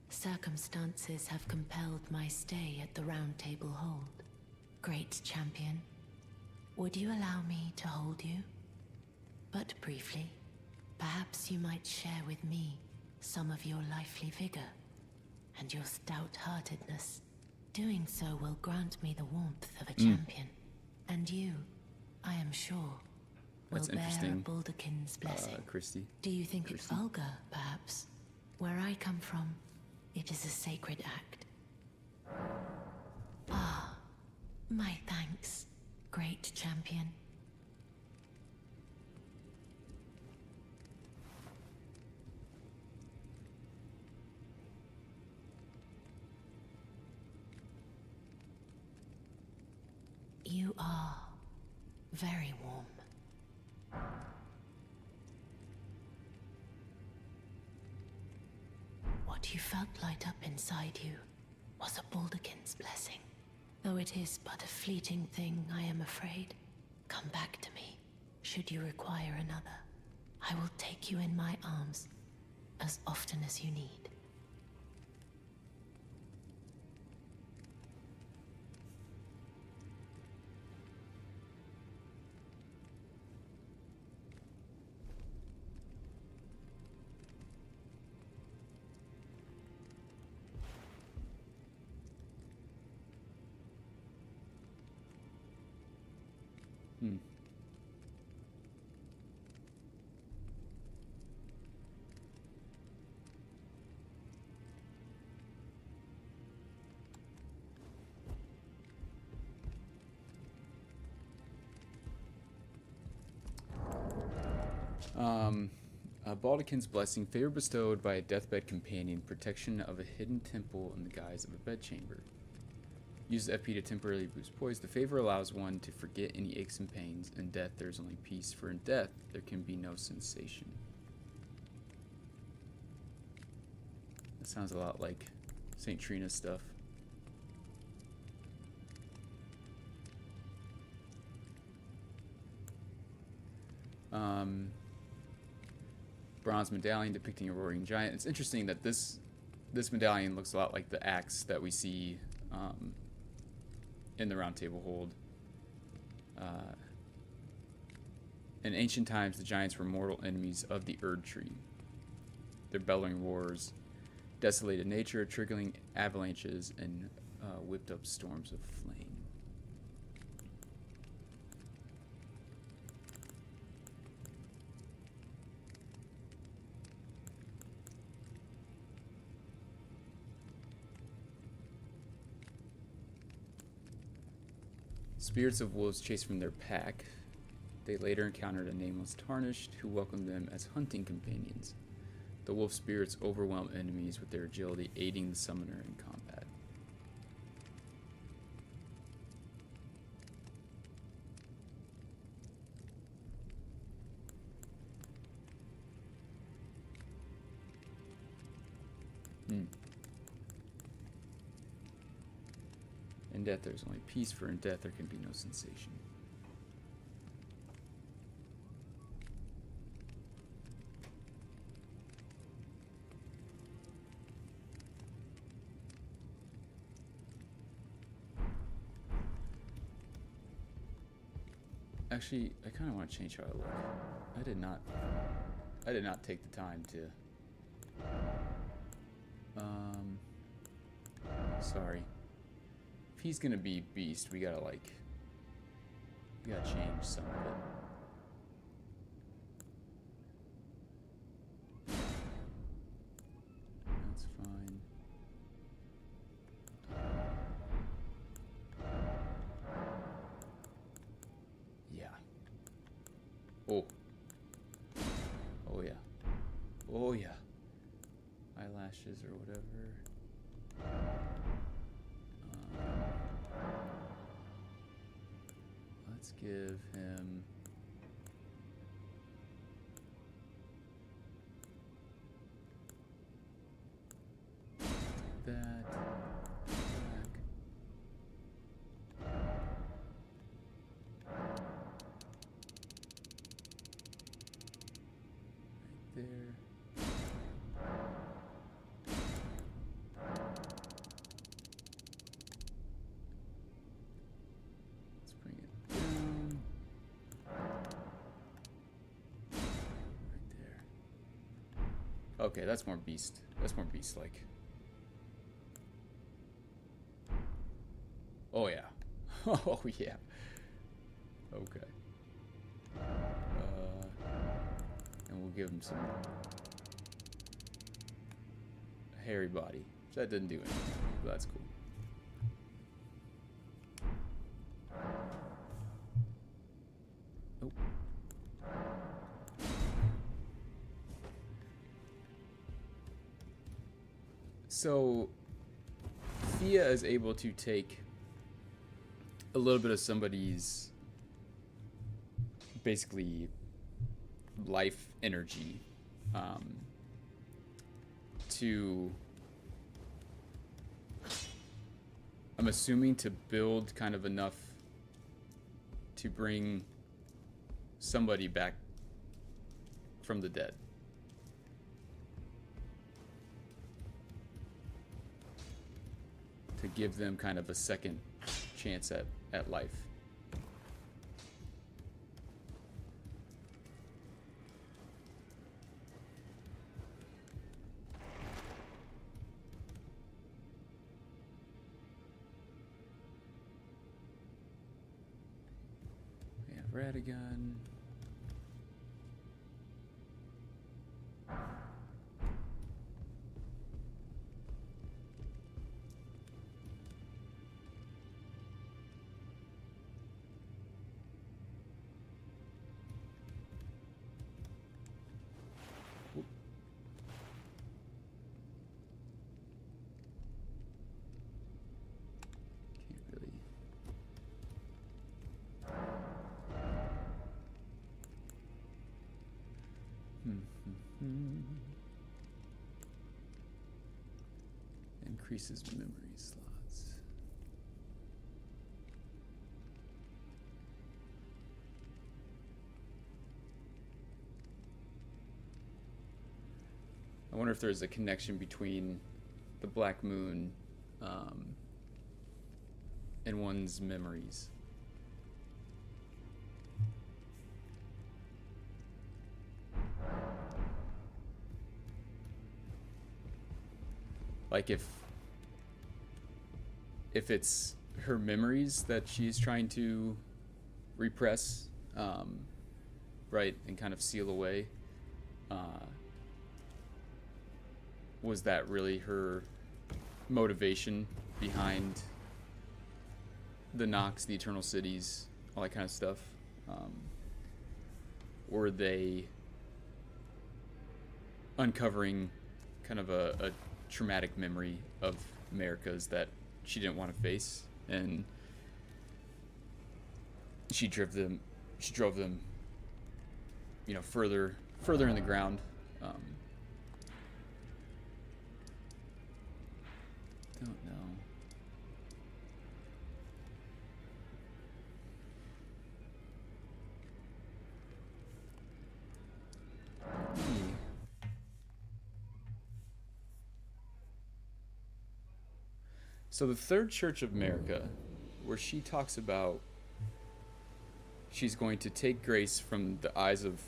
Circumstances have compelled my stay at the Roundtable Hold. Great champion, would you allow me to hold you? But briefly, perhaps you might share with me some of your lively vigor and your stout-heartedness. Doing so will grant me the warmth of a champion, and you, I am sure, That's will bear interesting, Baldekin's blessing. Christy. Do you think it vulgar, perhaps? Where I come from, it is a sacred act. Ah, my thanks, great champion. You are very warm. What you felt light up inside you was a Baldekin's blessing. Though it is but a fleeting thing, I am afraid. Come back to me, should you require another. I will take you in my arms as often as you need. Baldekin's blessing, favor bestowed by a deathbed companion, protection of a hidden temple in the guise of a bedchamber. Use FP to temporarily boost poise. The favor allows one to forget any aches and pains. In death, there is only peace, for in death, there can be no sensation. That sounds a lot like St. Trina's stuff. Bronze medallion depicting a roaring giant. It's interesting that this medallion looks a lot like the axe that we see in the Roundtable Hold. In ancient times, the giants were mortal enemies of the Erd Tree. Their bellowing roars desolated nature, triggering avalanches and whipped up storms of flame. Spirits of wolves chased from their pack. They later encountered a nameless Tarnished who welcomed them as hunting companions. The wolf spirits overwhelm enemies with their agility, aiding the summoner in combat. In death there is only peace, for in death there can be no sensation. Actually, I kind of want to change how I look. I did not take the time to sorry. If he's gonna be beast, we gotta change some of it. That's fine. Yeah. Oh. Oh yeah. Oh yeah. Eyelashes or whatever. Let's give him that back. Right there. Let's bring it down. Right there. Okay, that's more beast. That's more beast-like. Oh yeah. Oh yeah. Okay. And we'll give him some hairy body. That didn't do anything, but that's cool. Oh. So Fia is able to take a little bit of somebody's basically life energy to, I'm assuming, to build kind of enough to bring somebody back from the dead. To give them kind of a second chance at life. We have Radagon. Increases memory slots. I wonder if there's a connection between the Black Moon and one's memories. Like if it's her memories that she's trying to repress, right, and kind of seal away, was that really her motivation behind the Nox, the Eternal Cities, all that kind of stuff? Were they uncovering kind of a traumatic memory of Marika's that she didn't want to face, and she drove them, you know, further in the ground. Don't know. So the Third Church of Marika, where she talks about she's going to take grace from the eyes of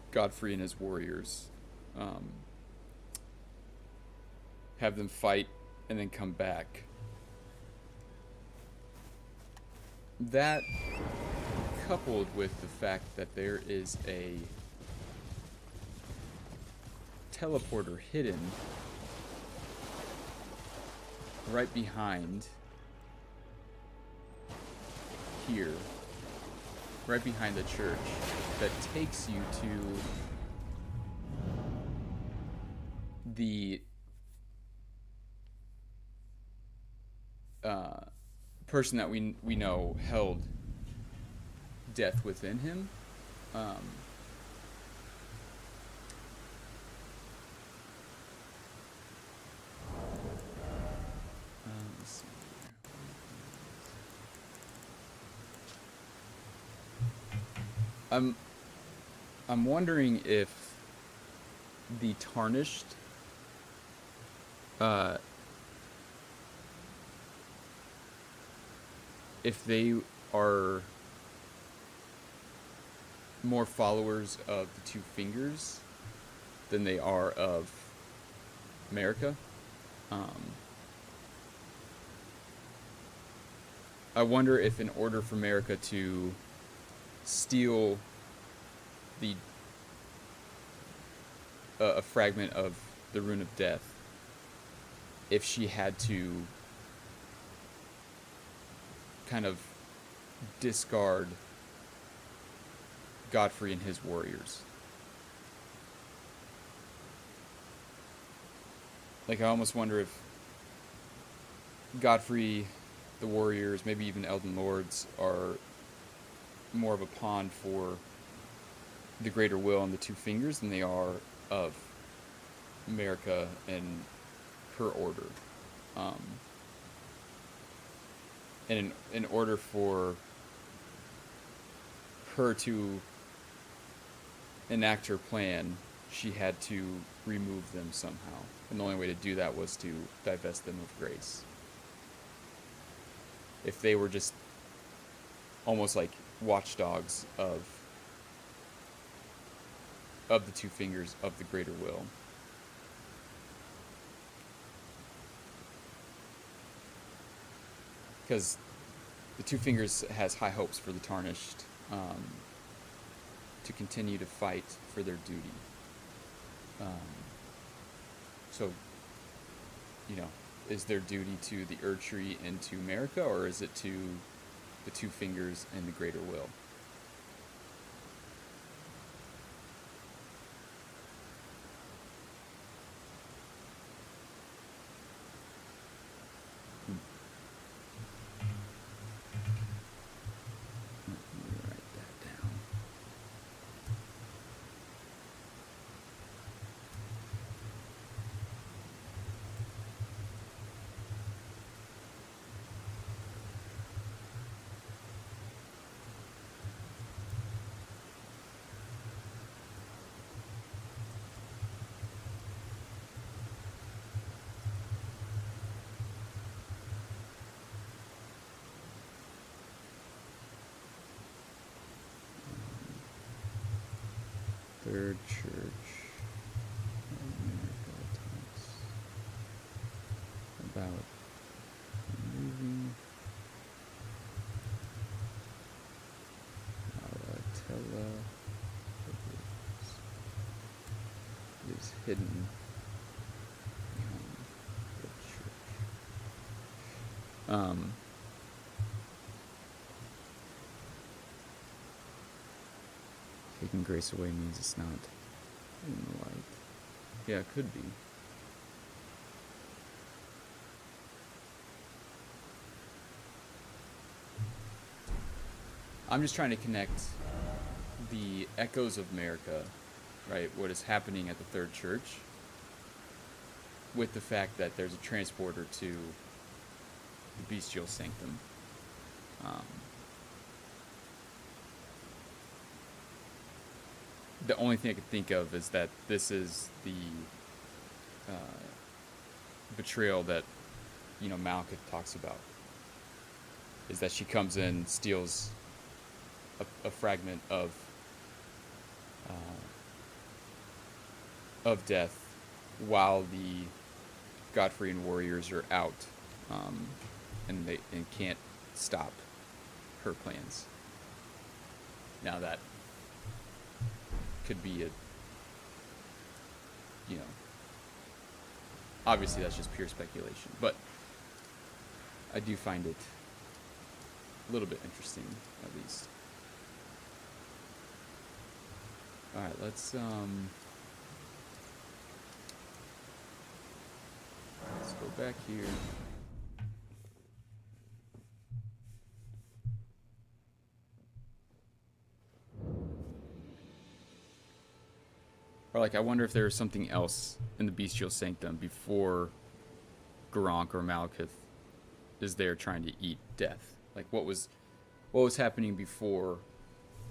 Godfrey and his warriors, have them fight, and then come back. That, coupled with the fact that there is a teleporter hidden right behind here, right behind the church, that takes you to the person that we know held death within him. Let's see here. I'm wondering if the Tarnished if they are more followers of the Two Fingers than they are of Marika. I wonder if in order for Marika to steal the a fragment of the Rune of Death, if she had to kind of discard Godfrey and his warriors. Like, I almost wonder if Godfrey, the warriors, maybe even Elden Lords, are more of a pawn for the Greater Will and the Two Fingers than they are of Marika and her order. And in order for her to enact her plan, she had to remove them somehow. And the only way to do that was to divest them of grace. If they were just almost like watchdogs of the Two Fingers, of the Greater Will. Because the Two Fingers has high hopes for the Tarnished to continue to fight for their duty. So, you know, is their duty to the Erdtree and to Marika, or is it to the Two Fingers and the Greater Will? Third Church of America talks about removing Aratella is hidden behind the church. Taking grace away means it's not in the light. Yeah, it could be. I'm just trying to connect the echoes of Marika, right, what is happening at the Third Church, with the fact that there's a transporter to the Bestial Sanctum. The only thing I could think of is that this is the betrayal that, you know, Malika talks about. Is that she comes in, steals a fragment of death while the Godfreyan warriors are out, and can't stop her plans. Now that could be a, you know, obviously that's just pure speculation, but I do find it a little bit interesting, at least. Alright, let's go back here. Or like, I wonder if there was something else in the Bestial Sanctum before Gronk or Malekith is there trying to eat death. Like, what was happening before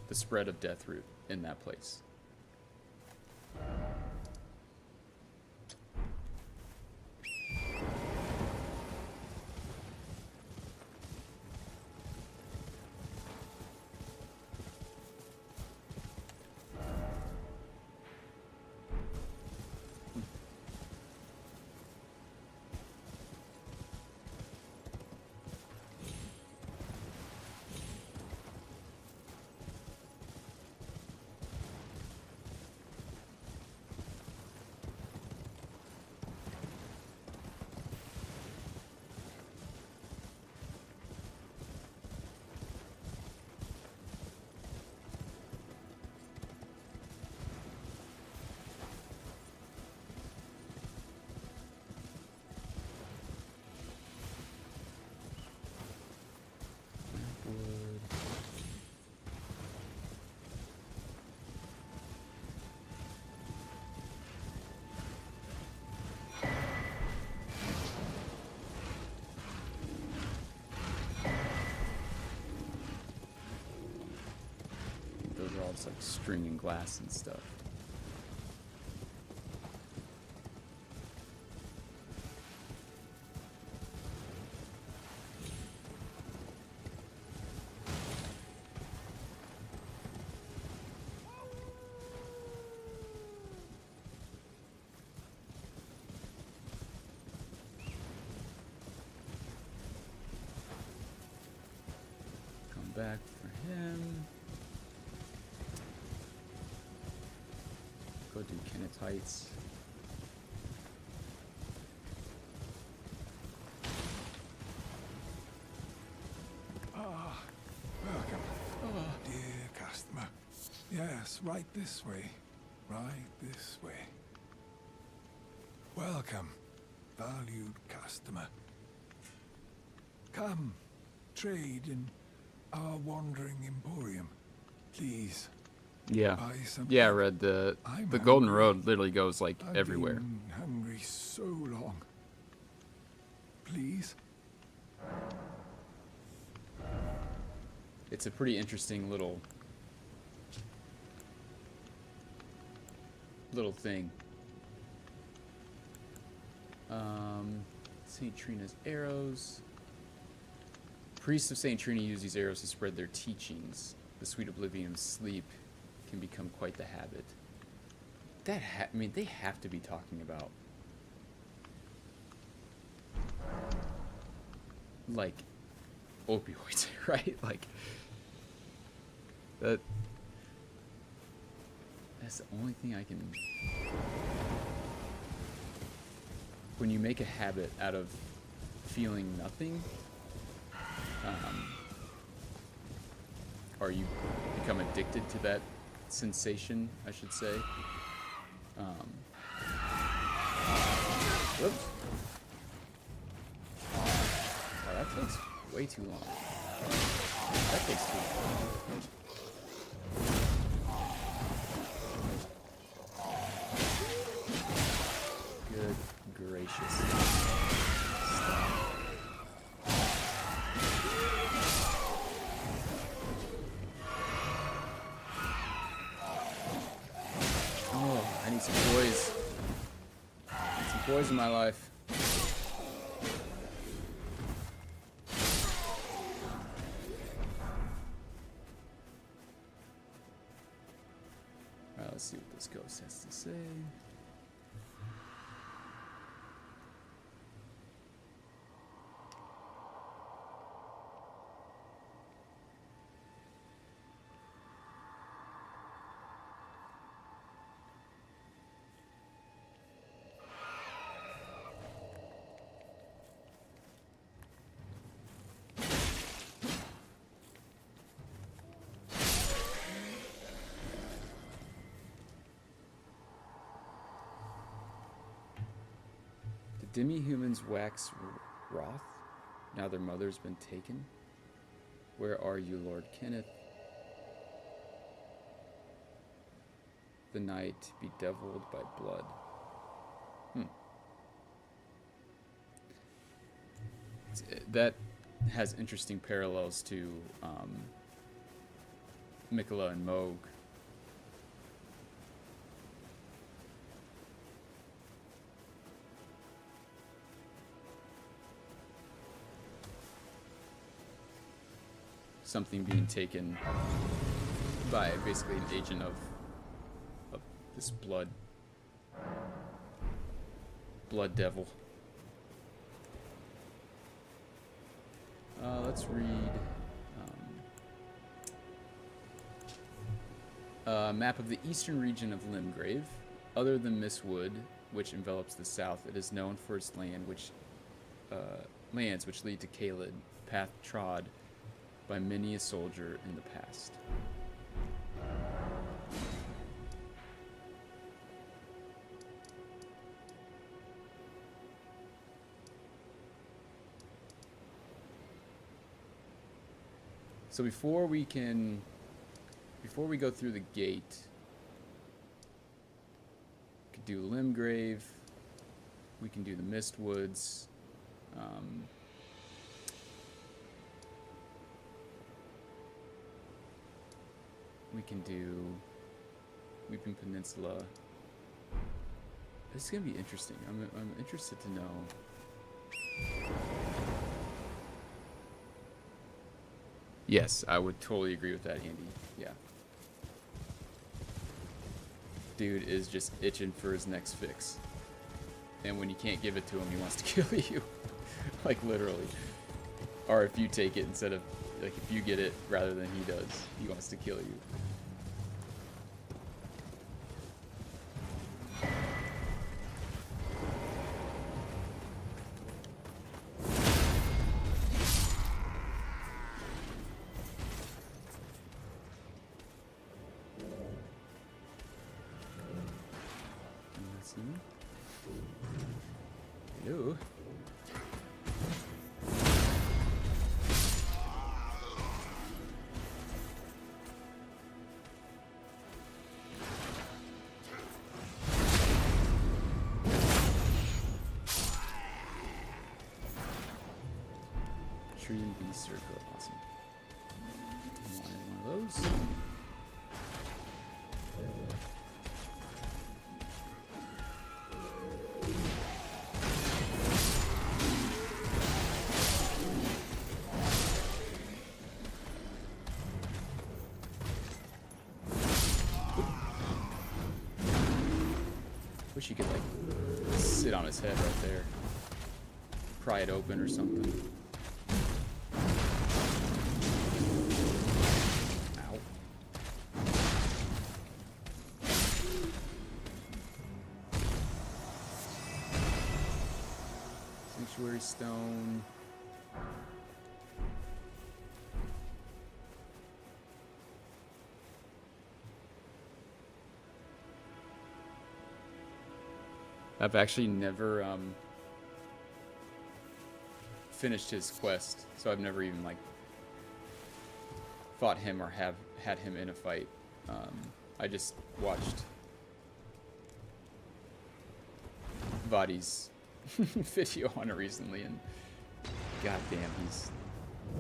the spread of Deathroot in that place? Those are all just like string and glass and stuff. Come back for him. Go do Kenneth Heights. Welcome, dear customer. Yes, right this way. Right this way. Welcome, valued customer. Come, trade in our wandering emporium, please. Yeah. Buy something. Yeah, I read the Golden Road literally goes like I've everywhere. been hungry so long. Please. It's a pretty interesting little thing. Saint Trina's arrows. Priests of Saint Trina use these arrows to spread their teachings. The sweet oblivion of sleep can become quite the habit. I mean, they have to be talking about like opioids, right? Like that's the only thing I can. When you make a habit out of feeling nothing, or you become addicted to that sensation, I should say. Whoops. Oh, that takes way too long. That takes too long. Good gracious. Stop. Oh, I need some boys. I need some boys in my life. Alright, let's see what this ghost has to say. Demi-humans wax wroth, now their mother's been taken. Where are you, Lord Kenneth? the night, bedeviled by blood. That has interesting parallels to Mikola and Moog. Something being taken by basically an agent of this blood devil. Let's read a map of the eastern region of Limgrave. Other than Mistwood, which envelops the south, it is known for its lands which lead to Caelid, path trod by many a soldier in the past. So before we go through the gate, we could do Limgrave, we can do the Mistwoods, we can do Weeping Peninsula. This is gonna be interesting. I'm interested to know. Yes, I would totally agree with that, Andy. Yeah. Dude is just itching for his next fix. And when you can't give it to him, he wants to kill you. Like, literally. Or if you take it instead of, like, if you get it rather than he does, he wants to kill you. Hello. Tree and bee circle, awesome. One of those. Wish you could, like, sit on his head right there. Pry it open or something. Ow. Sanctuary stone. I've actually never finished his quest, so I've never even, like, fought him or have had him in a fight. I just watched Vadi's video on it recently, and goddamn,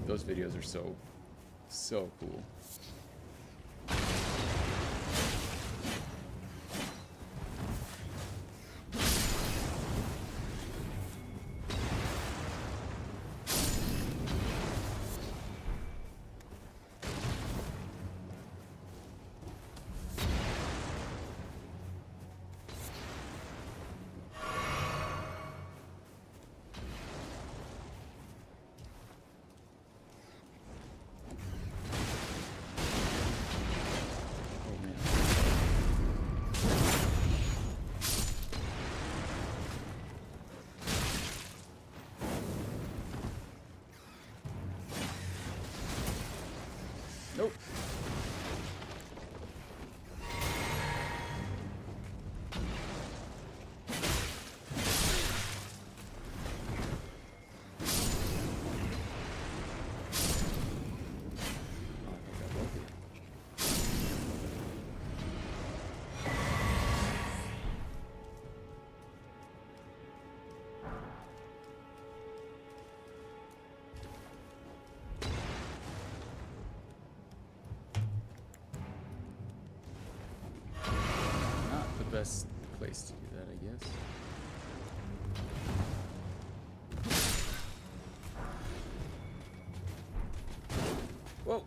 those videos are so cool. Nope. best place to do that, I guess. Whoa.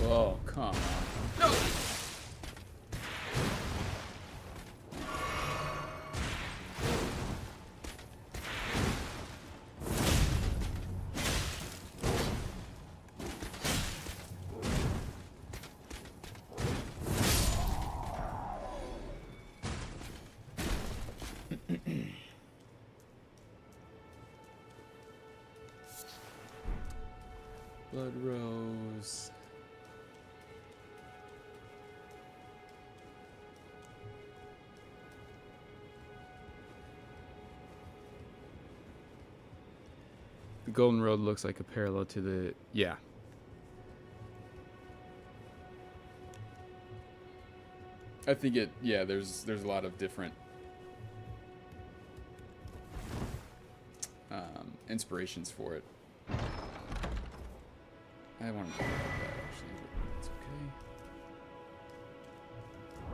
Whoa, come on. No! Blood Rose. The Golden Road looks like a parallel to the... Yeah. I think it... Yeah, there's a lot of different... inspirations for it. I want to talk about that, actually, but it's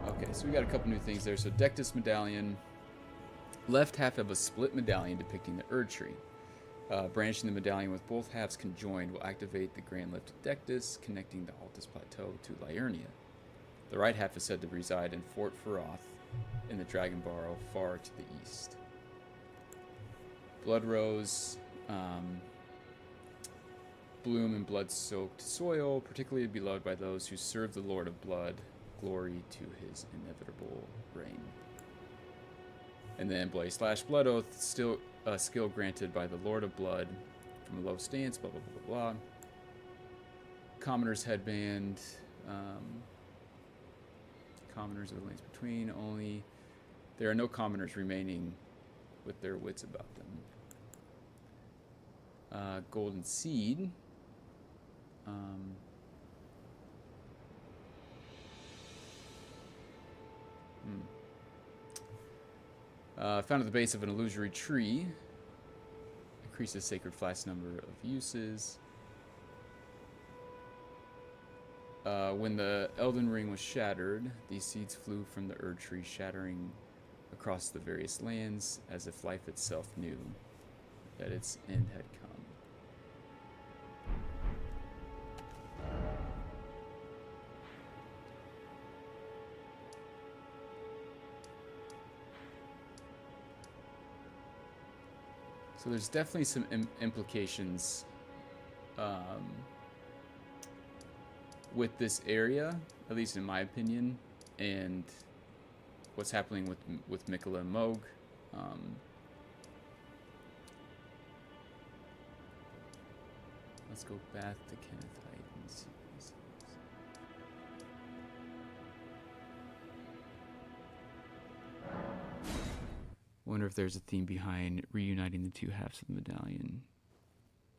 okay. Okay, so we got a couple new things there. So, Dectus Medallion. Left half of a split medallion depicting the Erd Tree. Branching the medallion with both halves conjoined will activate the Grand Lift of Dectus, connecting the Altus Plateau to Liurnia. The right half is said to reside in Fort Feroth in the Dragon Barrow, far to the east. Blood Rose, bloom in blood-soaked soil, particularly beloved by those who serve the Lord of Blood. Glory to his inevitable reign. And then Blaze / Blood Oath, still a skill granted by the Lord of Blood from a low stance, blah, blah, blah, blah, blah. Commoner's Headband. Commoners of the lanes between. Only there are no commoners remaining with their wits about them. Golden Seed. Found at the base of an illusory tree. Increases Sacred Flask's number of uses. When the Elden Ring was shattered, these seeds flew from the Erd Tree, shattering across the various lands, as if life itself knew that its end had come. So there's definitely some implications with this area, at least in my opinion, and what's happening with Mikola and Moog. Let's go back to Kenneth Haight and see what he says. Wonder if there's a theme behind reuniting the two halves of the medallion.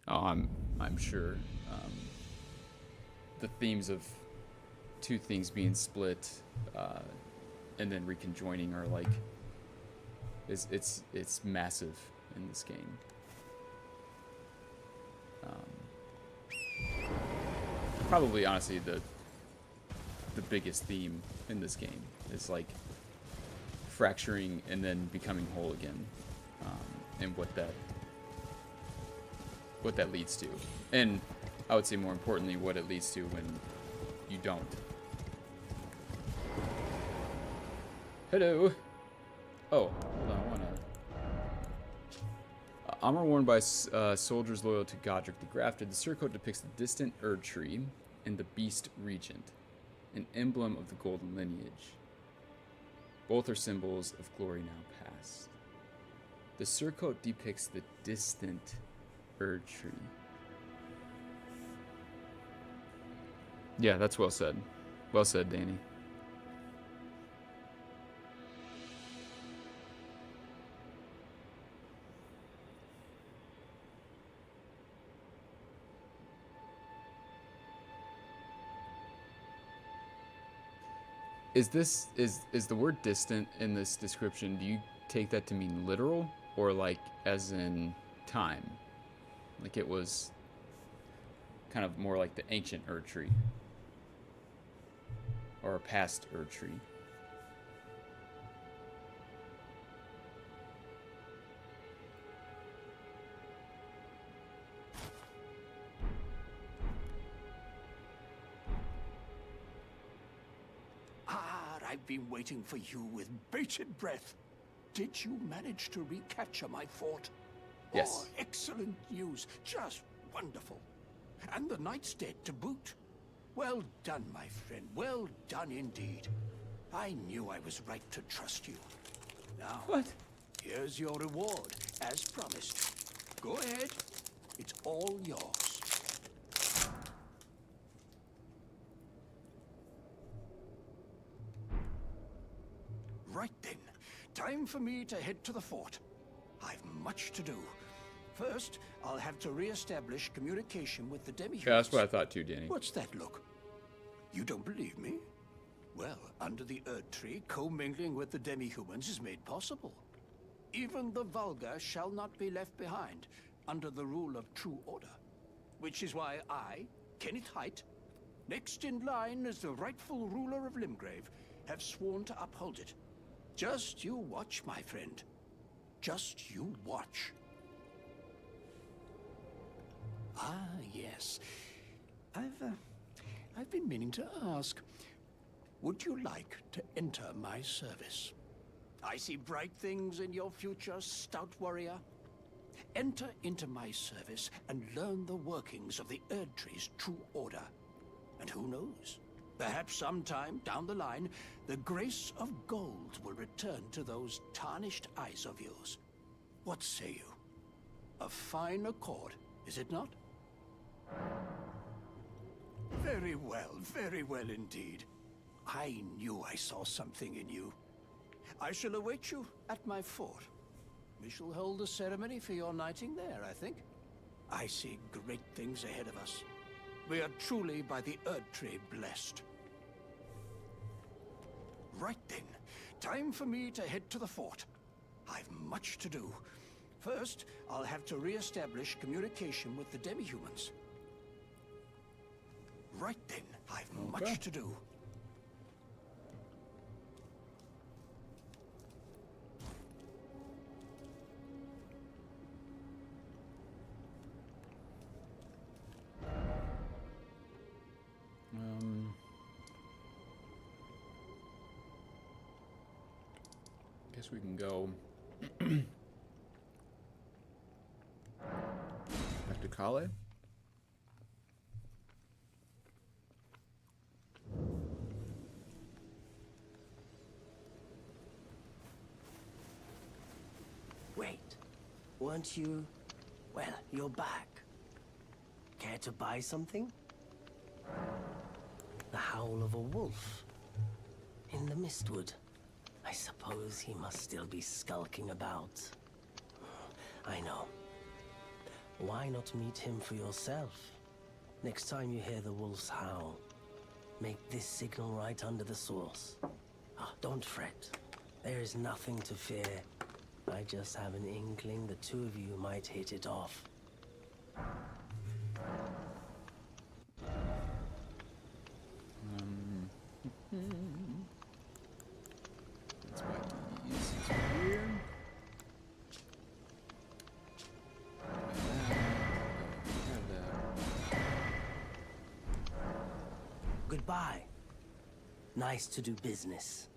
Oh, I'm sure. The themes of two things being split and then reconjoining are like it's massive in this game. Probably, honestly, the biggest theme in this game is like fracturing and then becoming whole again, and what that leads to, and I would say more importantly what it leads to when you don't. Hello. Oh, hold on, I wanna. Armor worn by soldiers loyal to Godric the Grafted, the surcoat depicts the distant Erd Tree and the Beast Regent, an emblem of the Golden Lineage. Both are symbols of glory now past. The surcoat depicts the distant Erd Tree. Yeah, that's well said. Well said, Danny. Is the word distant in this description, do you take that to mean literal or like as in time? Like it was kind of more like the ancient Erdtree or a past Erdtree. I've been waiting for you with bated breath. Did you manage to recapture my fort? Yes. Oh, excellent news. Just wonderful. And the knight's dead to boot. Well done, my friend. Well done indeed. I knew I was right to trust you. Now, What? here's your reward, as promised. Go ahead. It's all yours. Right then, time for me to head to the fort. I've much to do. First, I'll have to re-establish communication with the demi-humans. Yeah, that's what I thought too, Danny. What's that look? You don't believe me? Well, under the Erdtree, commingling with the demi-humans is made possible. Even the vulgar shall not be left behind, under the rule of true order. Which is why I, Kenneth Haight, next in line as the rightful ruler of Limgrave, have sworn to uphold it. Just you watch, my friend. Just you watch. Ah, yes. I've been meaning to ask. Would you like to enter my service? I see bright things in your future, stout warrior. Enter into my service and learn the workings of the Erdtree's true order. And who knows? Perhaps sometime down the line, the grace of gold will return to those tarnished eyes of yours. What say you? A fine accord, is it not? Very well indeed. I knew I saw something in you. I shall await you at my fort. We shall hold a ceremony for your knighting there, I think. I see great things ahead of us. We are truly by the Erdtree blessed. Right then, time for me to head to the fort. I've much to do. First, I'll have to re-establish communication with the demi-humans. Right then, I've much to do. Guess we can go back to Kale. Wait, weren't you... Well, you're back. Care to buy something? The howl of a wolf in the Mistwood. I suppose he must still be skulking about. I know. Why not meet him for yourself? Next time you hear the wolf's howl, make this signal right under the source. Don't fret. There is nothing to fear. I just have an inkling the two of you might hit it off. That's why these is weird. Goodbye. Nice to do business.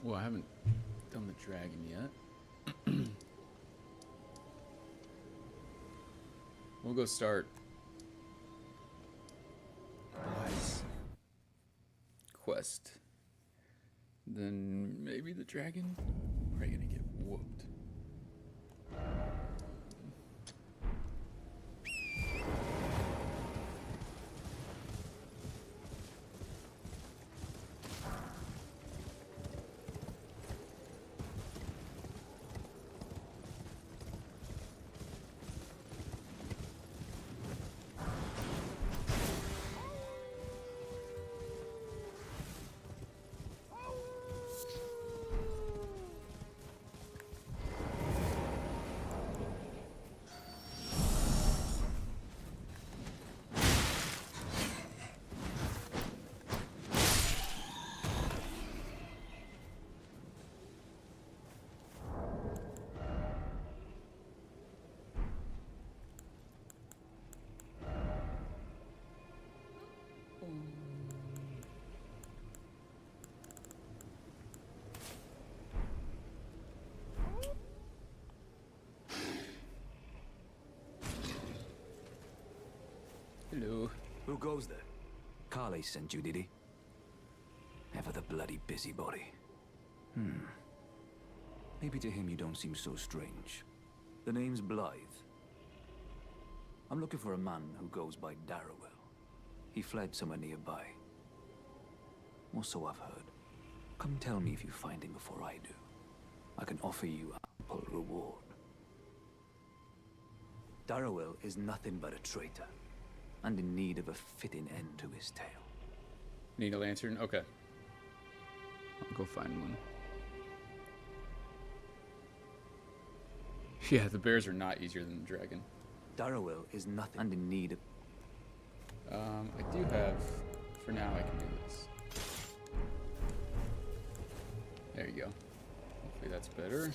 Well, I haven't done the dragon yet. We'll go start Bly's quest. Then maybe the dragon? Probably gonna get whooped. goes there? Carly sent you, did he? Ever the bloody busybody. Maybe to him you don't seem so strange. The name's Blythe. I'm looking for a man who goes by Darrowell. He fled somewhere nearby. Or so I've heard. Come tell me if you find him before I do. I can offer you ample reward. Darrowell is nothing but a traitor, and in need of a fitting end to his tale. Need a lantern? Okay. I'll go find one. Yeah, the bears are not easier than the dragon. Darrowell is nothing, and in need of... I do have... For now, I can do this. There you go. Hopefully that's better.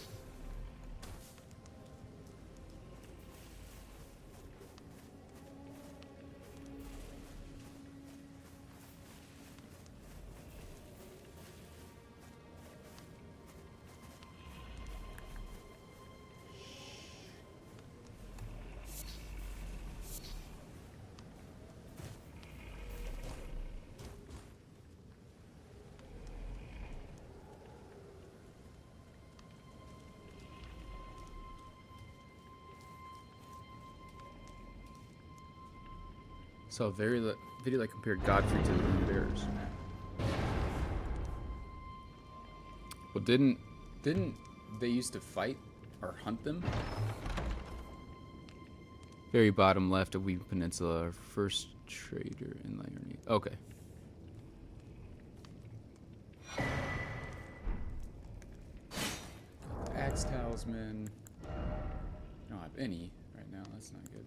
So video that compared Godfrey to the Green Bears. Well, didn't they used to fight or hunt them? Very bottom left of Weep Peninsula, our first trader in Lyra. Okay. Axe Talisman. I don't have any right now. That's not good.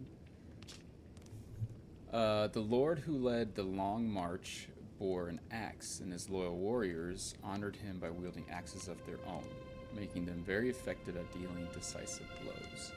The lord who led the long march bore an axe, and his loyal warriors honored him by wielding axes of their own, making them very effective at dealing decisive blows.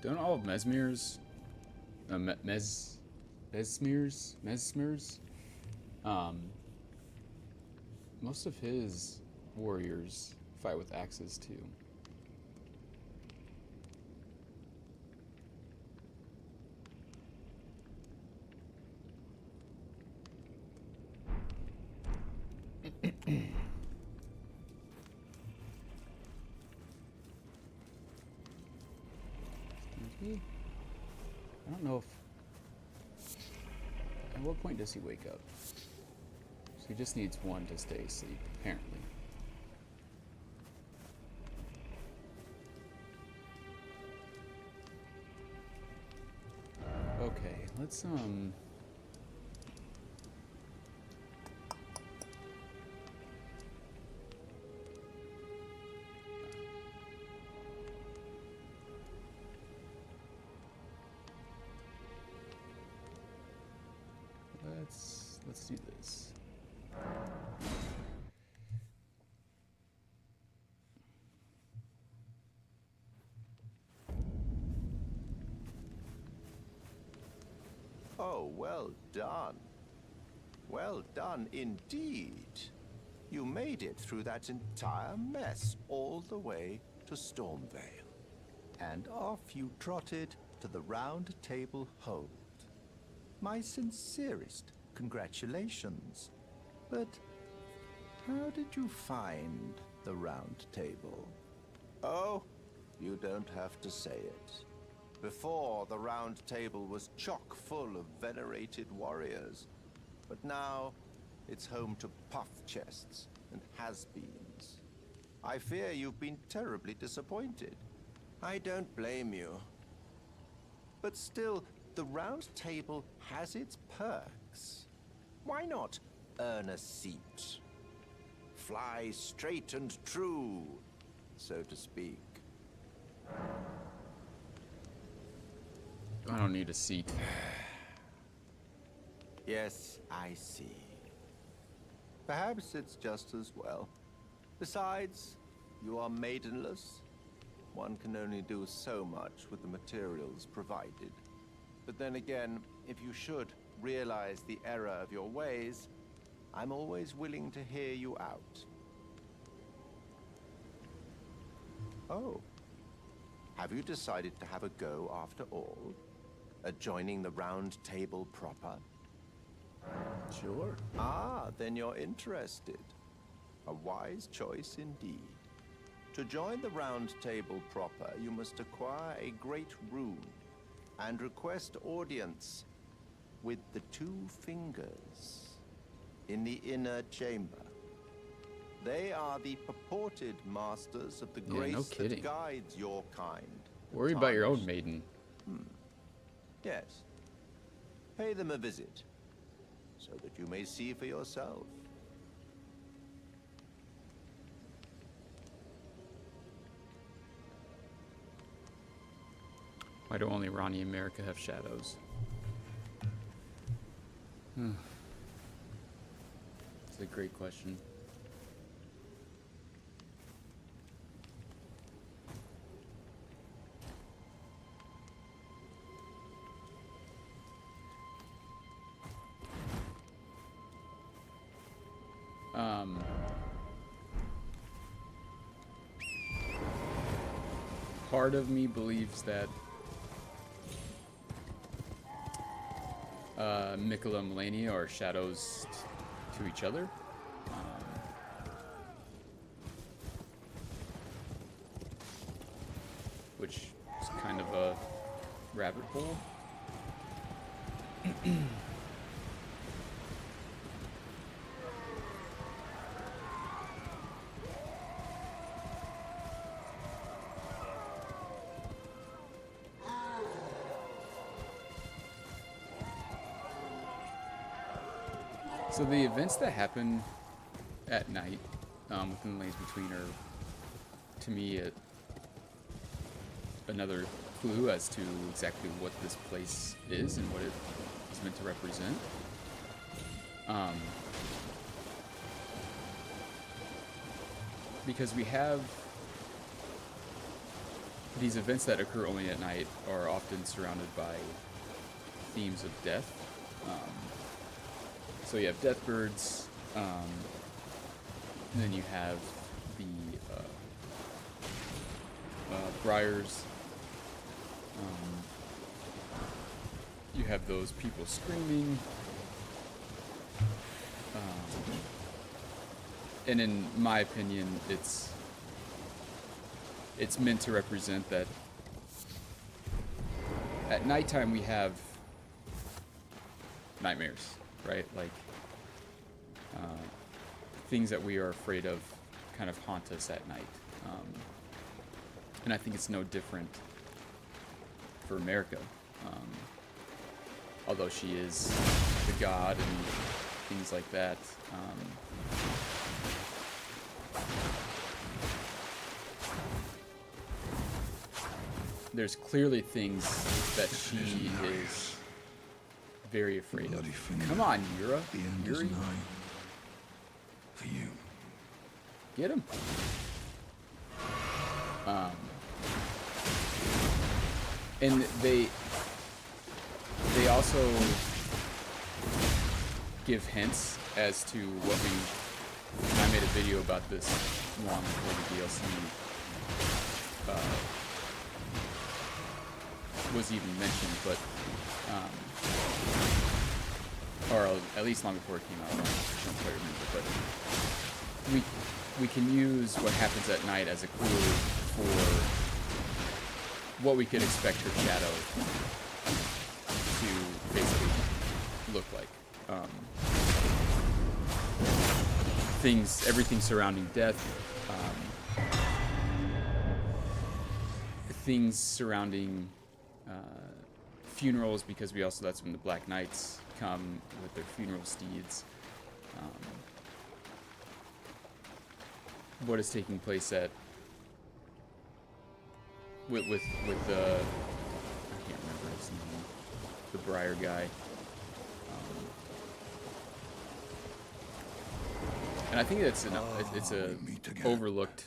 Don't all of Mesmer's, Mesmer's, most of his warriors fight with axes too. I don't know if... At what point does he wake up? So he just needs one to stay asleep, apparently. Okay, let's Let's do this. Oh, well done. Well done indeed. You made it through that entire mess all the way to Stormvale. And off you trotted to the Roundtable Hold. My sincerest congratulations. But how did you find the Roundtable? Oh, you don't have to say it. Before, the Roundtable was chock full of venerated warriors. But now, it's home to puff chests and has-beens. I fear you've been terribly disappointed. I don't blame you. But still, the Roundtable has its perks. Why not earn a seat? Fly straight and true, so to speak. I don't need a seat. Yes, I see. Perhaps it's just as well. Besides, you are maidenless. One can only do so much with the materials provided. But then again, if you should realize the error of your ways, I'm always willing to hear you out. Oh. Have you decided to have a go after all? At joining the Round Table proper? Sure. Ah, then you're interested. A wise choice indeed. To join the Round Table proper, you must acquire a great rune and request audience with the 2 fingers in the inner chamber. They are the purported masters of the grace that guides your kind. Worry about your own maiden. Yes. Pay them a visit, so that you may see for yourself. Why do only Ronnie and Marika have shadows? It's a great question. Part of me believes that Mikola and Melina are shadows to each other. Which is kind of a rabbit hole. So the events that happen at night within the lanes between are, to me, another clue as to exactly what this place is and what it is meant to represent. Because we have these events that occur only at night are often surrounded by themes of death. So you have death birds, and then you have the briars. You have those people screaming. And in my opinion, it's meant to represent that at nighttime we have nightmares, right? Like things that we are afraid of kind of haunt us at night. And I think it's no different for Marika. Although she is the god and things like that. There's clearly things that she is very afraid of. Come on, Yura. Yuri. For you. Get him. And they also give hints as to what I made a video about this long before the DLC was even mentioned, but or at least long before it came out. I don't quite remember, but we can use what happens at night as a clue for what we could expect her shadow to basically look like. Everything surrounding death, things surrounding funerals, because that's when the Black Knights come with their funeral steeds. What is taking place at with the I can't remember his name, the Briar guy. And I think it's a we meet again. overlooked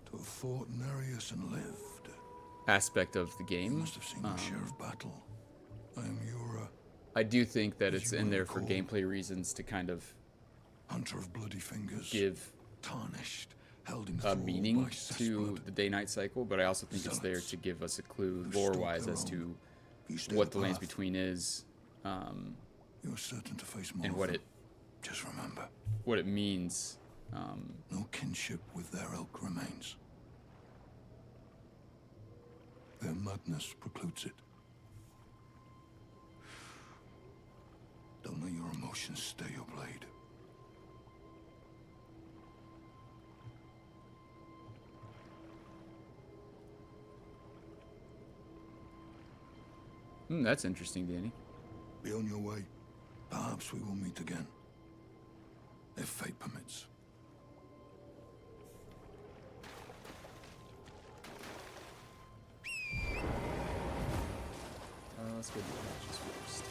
To have fought Nereus and lived. aspect of the You game. must have seen your share of battle. I am your I do think that as it's you in will there for recall, gameplay reasons to kind of hunter of bloody fingers. give Tarnished, held in a thrall meaning by to cessblood. the day-night cycle, but I also think it's there Zealots to give us a clue who lore-wise stalk as their to own. You stay what the the Lands path. Between is, You're certain to face more and of what them. it Just remember, means. no kinship with their ilk remains. Their madness precludes it. Don't let your emotions stay your blade. That's interesting, Danny. Be on your way. Perhaps we will meet again. If fate permits. Let's go do the matches first.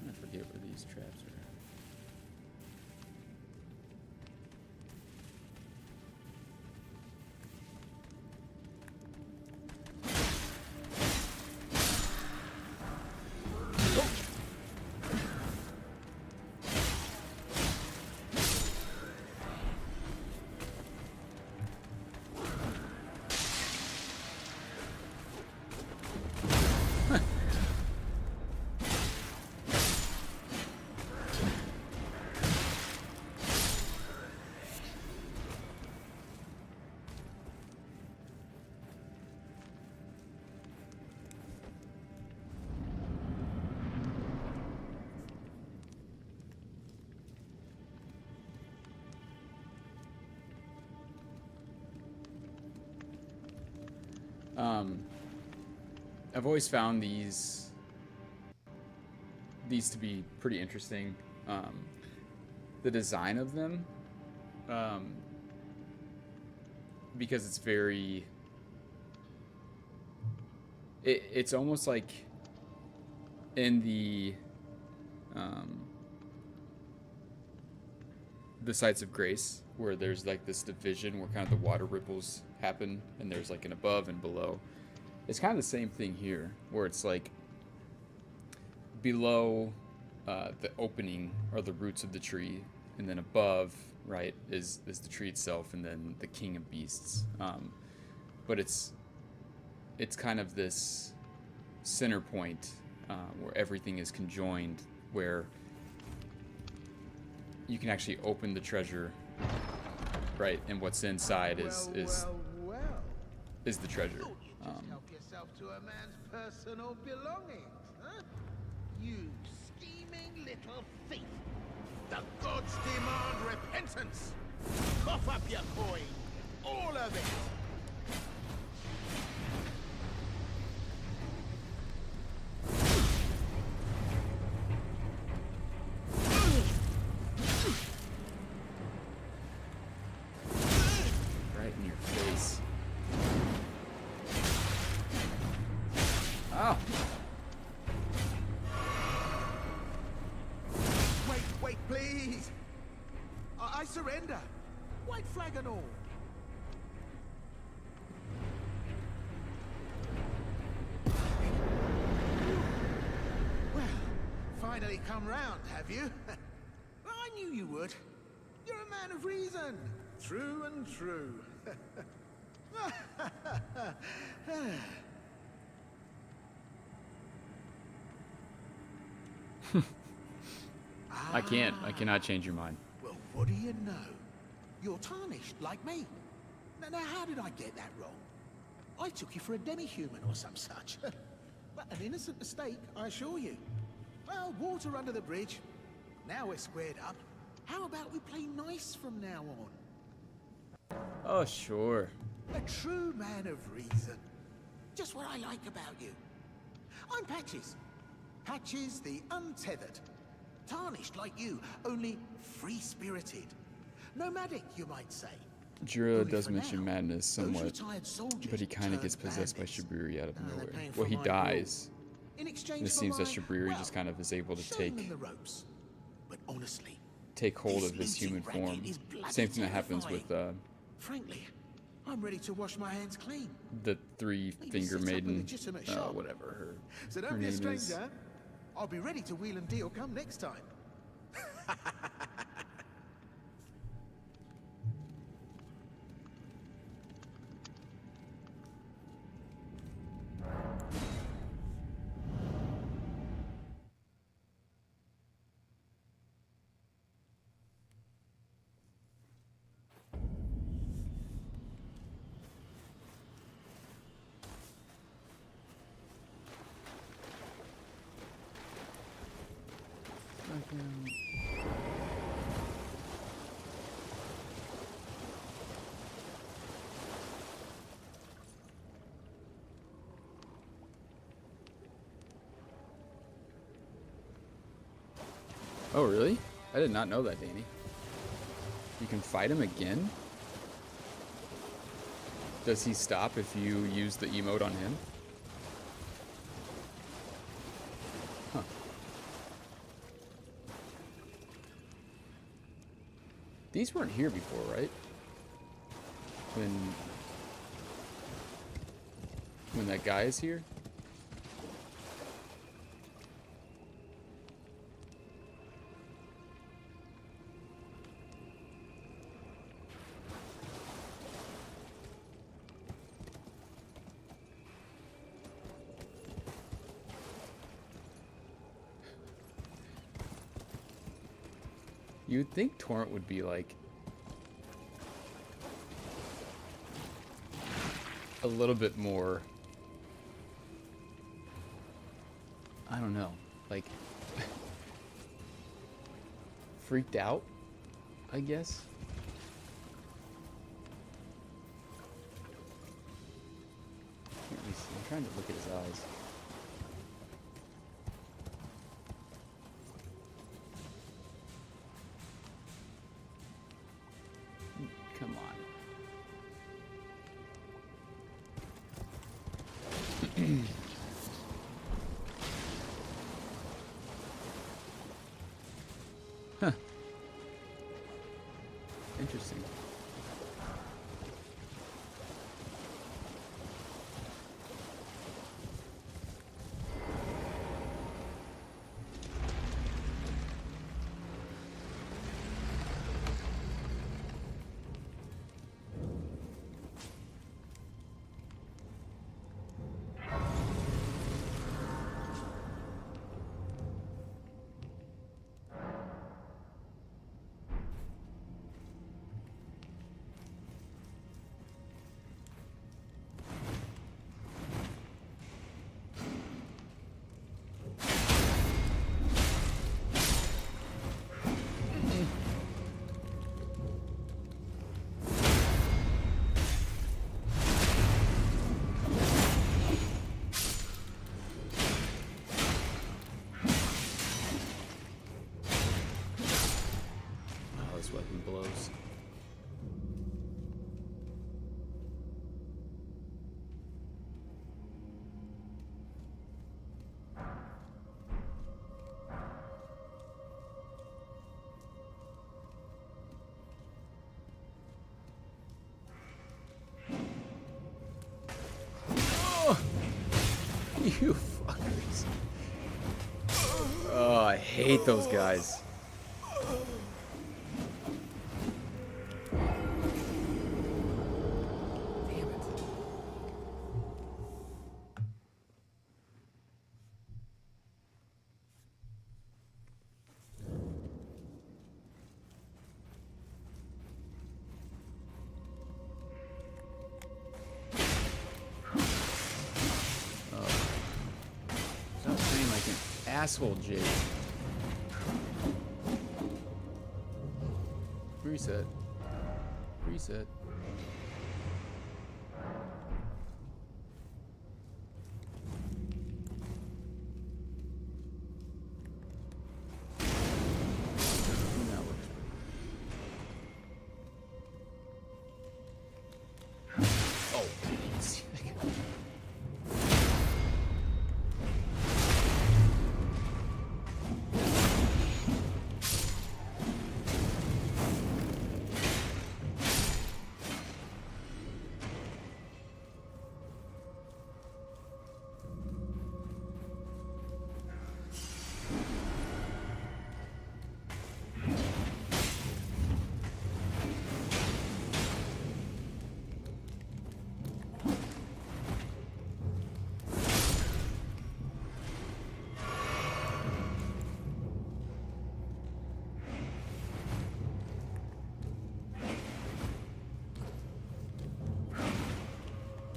I forget where these traps are. I've always found these to be pretty interesting. The design of them, because it's very, it's almost like in the Sites of Grace, where there's like this division where kind of the water ripples happen and there's like an above and below. It's kind of the same thing here, where it's like below the opening are the roots of the tree, and then above, right, is the tree itself, and then the king of beasts. But it's kind of this center point where everything is conjoined, where you can actually open the treasure, right, and what's inside is the treasure. Help yourself to a man's personal belongings, huh? You scheming little thief! The gods demand repentance! Cough up your coin! All of it! Right in your face. Oh. Wait, please! I surrender! White flag and all! Well, finally come round, have you? I knew you would. You're a man of reason. True and true. I can't. I cannot change your mind. Well, what do you know? You're tarnished, like me. Now, how did I get that wrong? I took you for a demi-human or some such. But an innocent mistake, I assure you. Well, water under the bridge. Now we're squared up. How about we play nice from now on? Oh, sure. A true man of reason. Just what I like about you. I'm Patches. Patches the Untethered. Tarnished like you, only free-spirited. Nomadic, you might say. Jura does mention madness somewhat, but he kind of gets possessed by Shabriri out of nowhere. Well, he dies. And it seems that Shabriri just kind of is able to take hold of his human form. Same thing that happens with frankly, I'm ready to wash my hands clean. the three-finger maiden, whatever her Be a name stranger. is. I'll be ready to wheel and deal come next time. Oh, really? I did not know that, Danny. You can fight him again? Does he stop if you use the emote on him? Huh. These weren't here before, right? When that guy is here? You would think Torrent would be like a little bit more, I don't know, like freaked out, I guess. Let me see. I'm trying to look at his eyes. Come on. Huh. Interesting. Weapon blows. Oh, you fuckers. Oh, I hate those guys. Asshole, Jake. Reset. Reset.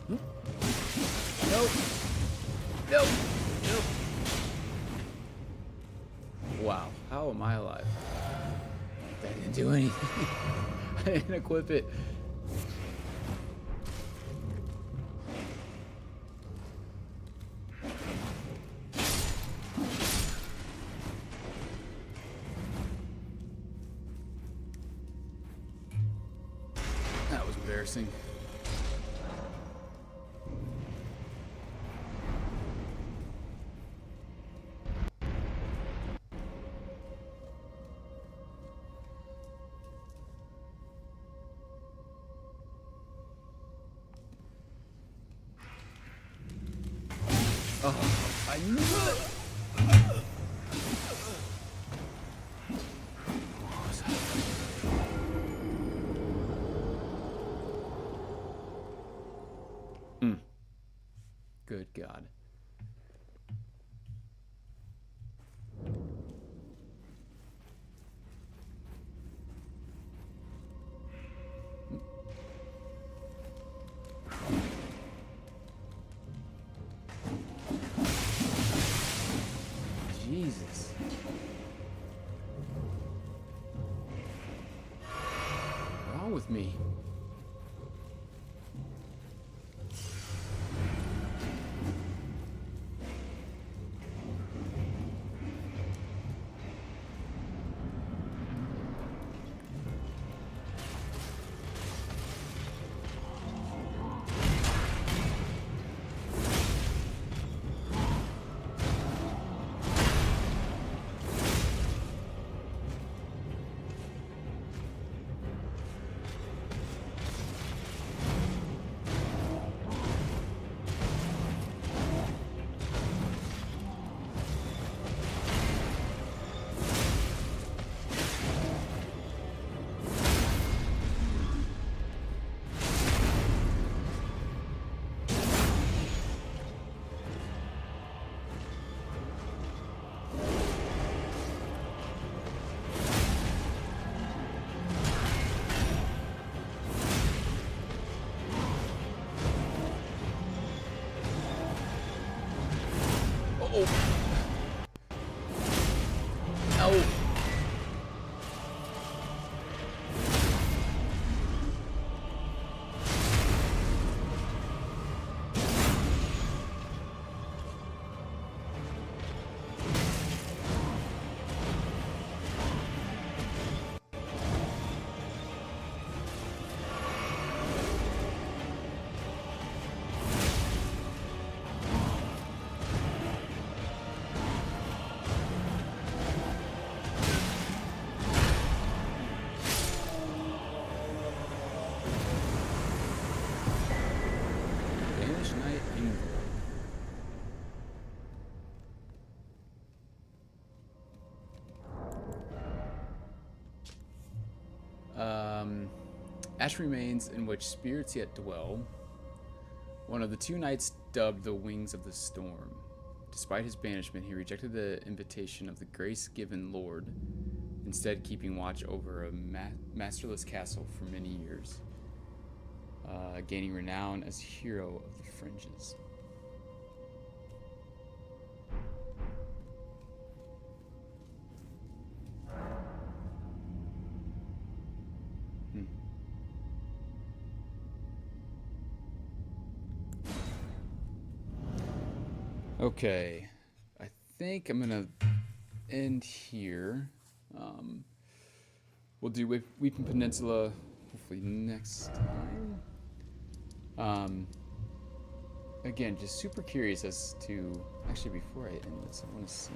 Nope. Nope. Nope. Wow. How am I alive? I didn't do anything. I didn't equip it. That was embarrassing. Oh, I knew it! Good God. Jesus. What's wrong with me? No. Ash remains in which spirits yet dwell. One of the two knights dubbed the Wings of the Storm. Despite his banishment, he rejected the invitation of the grace-given Lord, instead keeping watch over a masterless castle for many years, gaining renown as hero of the fringes. Okay, I think I'm gonna end here. We'll do Weeping Peninsula hopefully next time. Again, just super curious as to, actually before I end this, I want to see.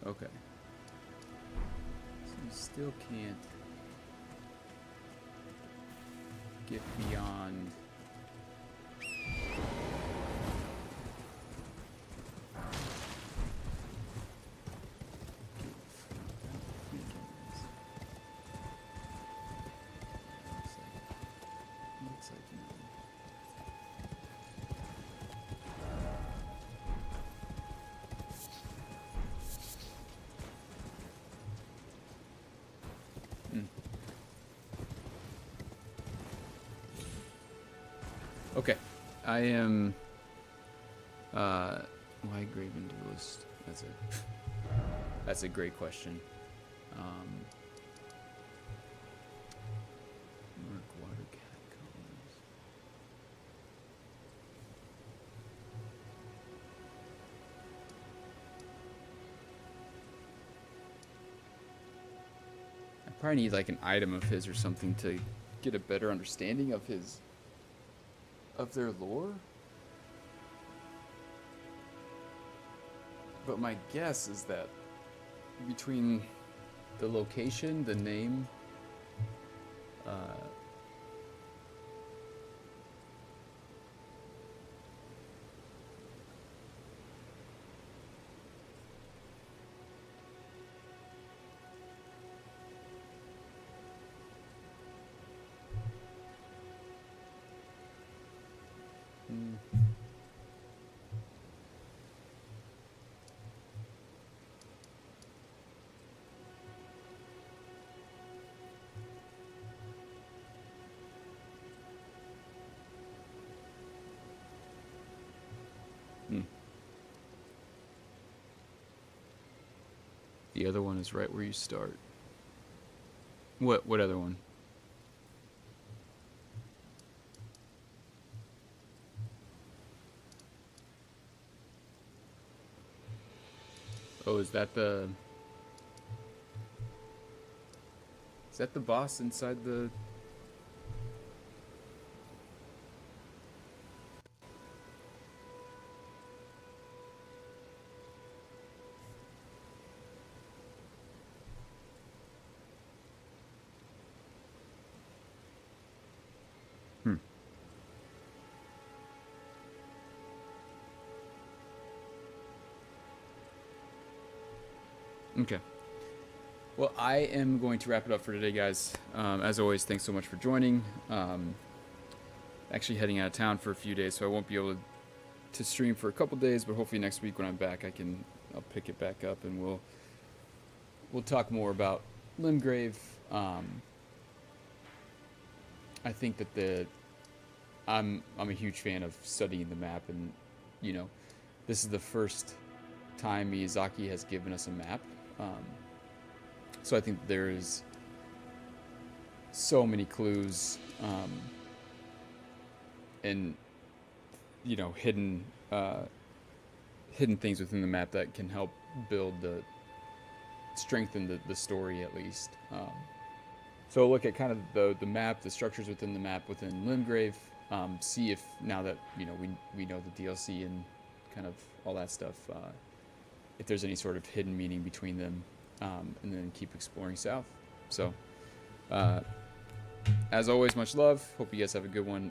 Okay. So you still can't get beyond. Looks like no. Okay, I am. Why Graven Duelist? That's a great question. Water Catacombs. I probably need like an item of his or something to get a better understanding of their lore. But my guess is that between the location, the name, the other one is right where you start. What other one? Oh, is that the boss inside the... Okay. Well, I am going to wrap it up for today, guys. As always, thanks so much for joining. Actually heading out of town for a few days, so I won't be able to stream for a couple days, but hopefully next week when I'm back, I'll pick it back up and we'll talk more about Limgrave. I think that I'm a huge fan of studying the map, and you know, this is the first time Miyazaki has given us a map. So I think there is so many clues and you know, hidden things within the map that can help strengthen the story at least. So look at kind of the map, the structures within the map within Limgrave. See if now that you know we know the DLC and kind of all that stuff, if there's any sort of hidden meaning between them, and then keep exploring south. So as always, much love. Hope you guys have a good one.